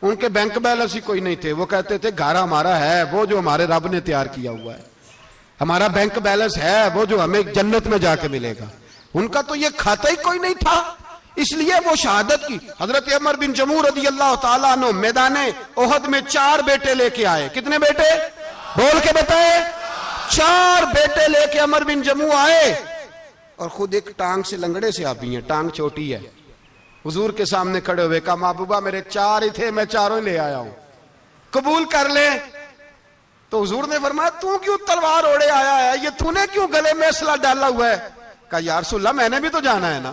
ان کے بینک بیلنس ہی کوئی نہیں تھے، وہ کہتے تھے گھر ہمارا ہے وہ جو ہمارے رب نے تیار کیا ہوا ہے، ہمارا بینک بیلنس ہے وہ جو ہمیں جنت میں جا کے ملے گا، ان کا تو یہ کھاتا ہی کوئی نہیں تھا، اس لیے وہ شہادت کی۔ حضرت عمر بن جموح رضی اللہ تعالیٰ عنہ میدان احد میں 4 بیٹے لے کے آئے۔ کتنے بیٹے؟ بول کے بتائے۔ 4 بیٹے لے کے عمر بن جموح آئے، اور خود ایک ٹانگ سے لنگڑے سے آپی ہیں، ٹانگ چھوٹی ہے، حضور کے سامنے کھڑے ہوئے کہا محبوبہ میرے 4 ہی تھے، میں 4 ہی لے آیا ہوں، قبول کر لے۔ تو حضور نے فرمایا تو کیوں تلوار اوڑے آیا ہے، یہ تو نے کیوں گلے میں اسلحہ ڈالا ہوا ہے؟ کہا یا رسول اللہ میں نے بھی تو جانا ہے نا۔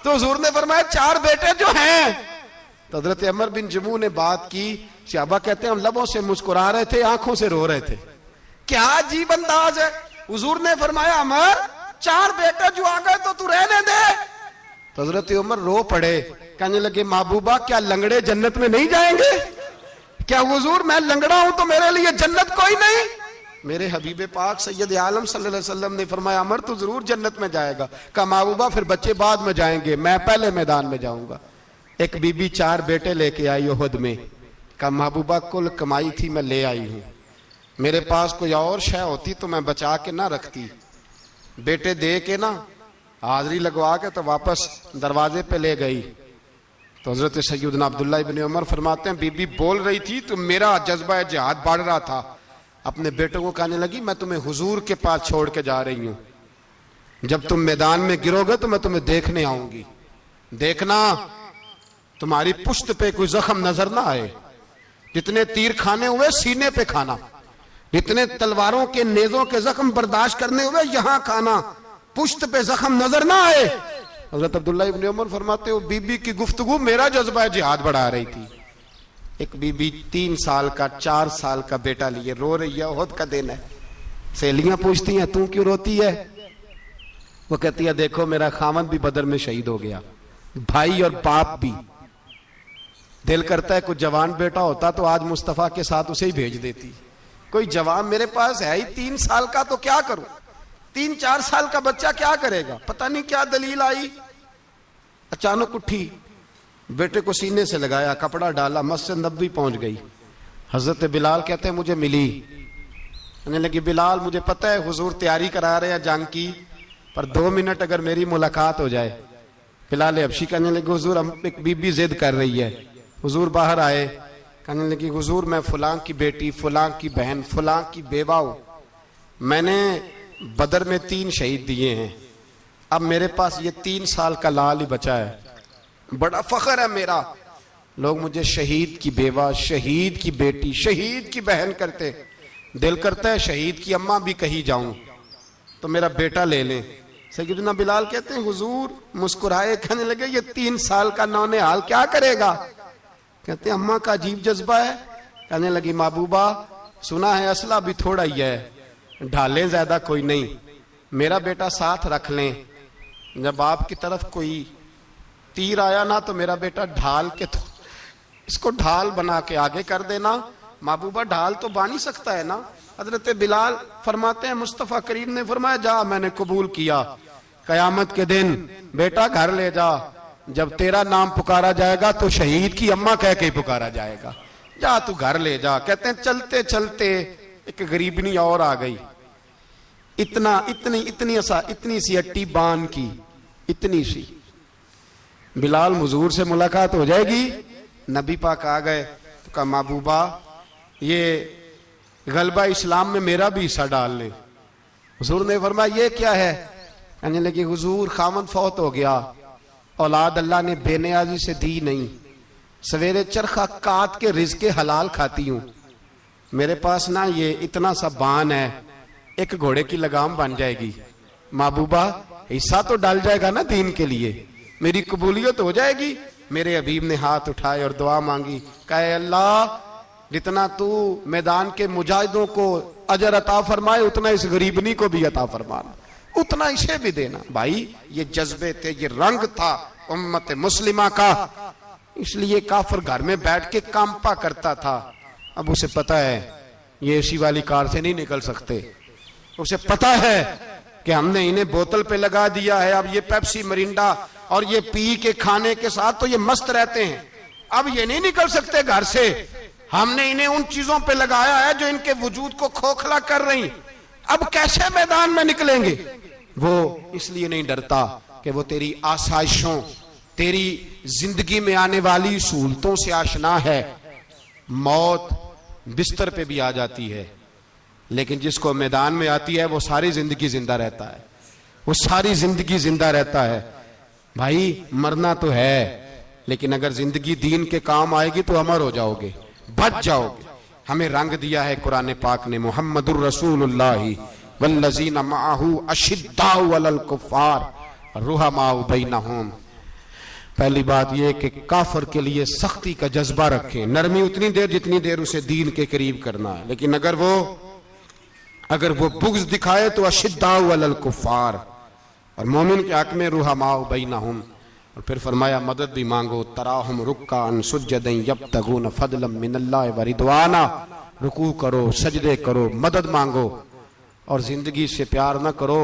تو حضور نے فرمایا 4 بیٹے جو ہیں۔ تو حضرت عمر بن جموح نے بات کی، صحابہ کہتے ہیں ہم لبوں سے مسکرا رہے تھے، آنکھوں سے رو رہے تھے، کیا عجیب انداز ہے۔ حضور نے فرمایا عمر 4 بیٹے جو آ گئے تو رہنے دے۔ تو حضرت عمر رو پڑے، کہنے لگے محبوبہ کیا لنگڑے جنت میں نہیں جائیں گے؟ کیا حضور میں لنگڑا ہوں تو میرے لیے جنت کوئی نہیں؟ میرے حبیب پاک سید عالم صلی اللہ علیہ وسلم نے فرمایا عمر تو ضرور جنت میں جائے گا۔ کہا محبوبہ پھر بچے بعد میں جائیں گے، میں پہلے میدان میں جاؤں گا۔ ایک بی بی 4 بیٹے لے کے آئی احد میں، کہا محبوبہ کل کمائی تھی میں لے آئی ہوں، میرے پاس کوئی اور شے ہوتی تو میں بچا کے نہ رکھتی، بیٹے دے کے نا حاضری لگوا کے تو واپس دروازے پہ لے گئی۔ تو حضرت سیدنا عبداللہ ابن عمر فرماتے ہیں بی بی بول رہی تھی تو میرا جذبہ جہاد بڑھ رہا تھا، اپنے بیٹوں کو کہنے لگی میں تمہیں حضور کے پاس چھوڑ کے جا رہی ہوں، جب تم میدان میں گرو گے تو میں تمہیں دیکھنے آؤں گی، دیکھنا تمہاری پشت پہ کوئی زخم نظر نہ آئے، جتنے تیر کھانے ہوئے سینے پہ کھانا، جتنے تلواروں کے نیزوں کے زخم برداشت کرنے ہوئے یہاں کھانا، پشت پہ زخم نظر نہ آئے۔ حضرت عبداللہ ابن عمر فرماتے ہو بی بی کی گفتگو میرا جذبہ جہاد بڑھا رہی تھی۔ ایک بی بی 3 سال کا 4 سال کا بیٹا لیے رو رہی ہے، احد کا دن ہے، سہیلیاں پوچھتی ہیں تو کیوں روتی ہے؟ وہ کہتی ہے دیکھو میرا خاوند بھی بدر میں شہید ہو گیا، بھائی اور باپ بھی، دل کرتا ہے کوئی جوان بیٹا ہوتا تو آج مصطفیٰ کے ساتھ اسے ہی بھیج دیتی، کوئی جوان میرے پاس ہے ہی 3 سال کا تو کیا کروں، 3-4 سال کا بچہ کیا کرے گا؟ پتہ نہیں کیا دلیل آئی، اچانک اٹھی، بیٹے کو سینے سے لگایا، کپڑا ڈالا، مسجد نبوی پہنچ گئی۔ حضرت بلال کہتے ہیں مجھے ملی، کہنے لگی بلال مجھے پتہ ہے حضور تیاری کرا رہے ہیں جنگ کی، پر 2 منٹ اگر میری ملاقات ہو جائے۔ بلال حبشی کہنے لگے حضور ہم ایک بی بی ضد کر رہی ہے۔ حضور باہر آئے، کہنے لگی حضور میں فلاں کی بیٹی، فلاں کی بہن، فلاں کی بیوہ ہوں، میں نے بدر میں 3 شہید دیے ہیں، اب میرے پاس یہ 3 سال کا لال ہی بچا ہے، بڑا فخر ہے میرا، لوگ مجھے شہید کی بیوہ، شہید کی بیٹی، شہید کی بہن کرتے، دل کرتا ہے شہید کی اماں بھی کہیں جاؤں تو میرا بیٹا لے لیں۔ سیدنا بلال کہتے ہیں حضور مسکرائے، کہنے لگے یہ 3 سال کا نونہال کیا کرے گا؟ کہتے ہیں اماں کا عجیب جذبہ ہے۔ کہنے لگی محبوبہ سنا ہے اسلحہ بھی تھوڑا ہی ہے، ڈھالیں زیادہ کوئی نہیں، میرا بیٹا ساتھ رکھ لیں، جب آپ کی طرف کوئی تیر آیا نا تو میرا بیٹا ڈھال کے تو اس کو ڈھال بنا کے آگے کر دینا۔ محبوبہ ڈھال تو بانی سکتا ہے نا۔ حضرت بلال فرماتے ہیں مصطفیٰ کریم نے فرمایا جا میں نے قبول کیا، قیامت کے دن بیٹا گھر لے جا، جب تیرا نام پکارا جائے گا تو شہید کی اماں کہہ کے پکارا جائے گا، جا تو گھر لے جا۔ کہتے ہیں چلتے چلتے ایک غریبنی اور آ گئی، اتنی سی اٹی بان کی، اتنی سی، بلال حضور سے ملاقات ہو جائے گی۔ نبی پاک آ گئے تو کہا محبوبہ یہ غلبہ اسلام میں میرا بھی حصہ ڈال لیں۔ حضور نے فرمایا یہ کیا ہے؟ کہنے لگی حضور خاوند فوت ہو گیا، اولاد اللہ نے بے نیازی سے دی نہیں، سویرے چرخہ کاٹ کے رزق حلال کھاتی ہوں، میرے پاس نا یہ اتنا سا بان ہے، ایک گھوڑے کی لگام بن جائے گی، محبوبہ حصہ تو ڈال جائے گا نا دین کے لیے، میری قبولیت ہو جائے گی۔ میرے حبیب نے ہاتھ اٹھائے اور دعا مانگی، کہے اللہ جتنا تو میدان کے مجاہدوں کو اجر عطا فرمائے اتنا اس غریبنی کو بھی عطا فرمانا، اتنا اسے بھی دینا۔ بھائی یہ جذبے تھے، یہ رنگ تھا امت مسلمہ کا، اس لیے کافر گھر میں بیٹھ کے کامپا کرتا تھا۔ اب اسے پتا ہے یہ اسی والی کار سے نہیں نکل سکتے، اسے پتا ہے کہ ہم نے انہیں بوتل پہ لگا دیا ہے، اب یہ پیپسی مرینڈا اور یہ پی کے کھانے کے ساتھ تو یہ مست رہتے ہیں، اب یہ نہیں نکل سکتے گھر سے، ہم نے انہیں ان چیزوں پہ لگایا ہے جو ان کے وجود کو کھوکھلا کر رہی، اب کیسے میدان میں نکلیں گے؟ وہ اس لیے نہیں ڈرتا کہ وہ تیری آسائشوں، تیری زندگی میں آنے والی سہولتوں سے آشنا ہے۔ موت بستر پہ بھی آ جاتی ہے، لیکن جس کو میدان میں آتی ہے وہ ساری زندگی زندہ رہتا ہے، وہ ساری زندگی زندہ رہتا ہے۔ بھائی مرنا تو ہے، لیکن اگر زندگی دین کے کام آئے گی تو امر ہو جاؤ گے، بچ جاؤ گے۔ ہمیں رنگ دیا ہے قرآن پاک نے، محمد الرسول اللہ والذین معہ اشداء علی الکفار رحماء بینہم۔ پہلی بات یہ کہ کافر کے لیے سختی کا جذبہ رکھیں، نرمی اتنی دیر جتنی دیر اسے دین کے قریب کرنا ہے، لیکن اگر وہ بغض دکھائے تو اشداء علی الکفار، اور مومن کے حق میں رحماء بینہم۔ اور پھر فرمایا مدد بھی مانگو، تراہم رکعا سجدا یبتغون فضلا من اللہ ورضوانا، رکوع کرو، سجدے کرو، مدد مانگو، اور زندگی سے پیار نہ کرو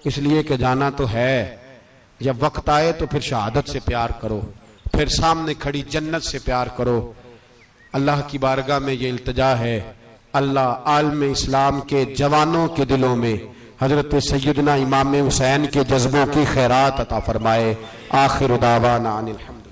اس لیے کہ جانا تو ہے، جب وقت آئے تو پھر شہادت سے پیار کرو، پھر سامنے کھڑی جنت سے پیار کرو۔ اللہ کی بارگاہ میں یہ التجا ہے، اللہ عالم اسلام کے جوانوں کے دلوں میں حضرت سیدنا امام حسین کے جذبوں کی خیرات عطا فرمائے۔ آخر دعوانا ان الحمد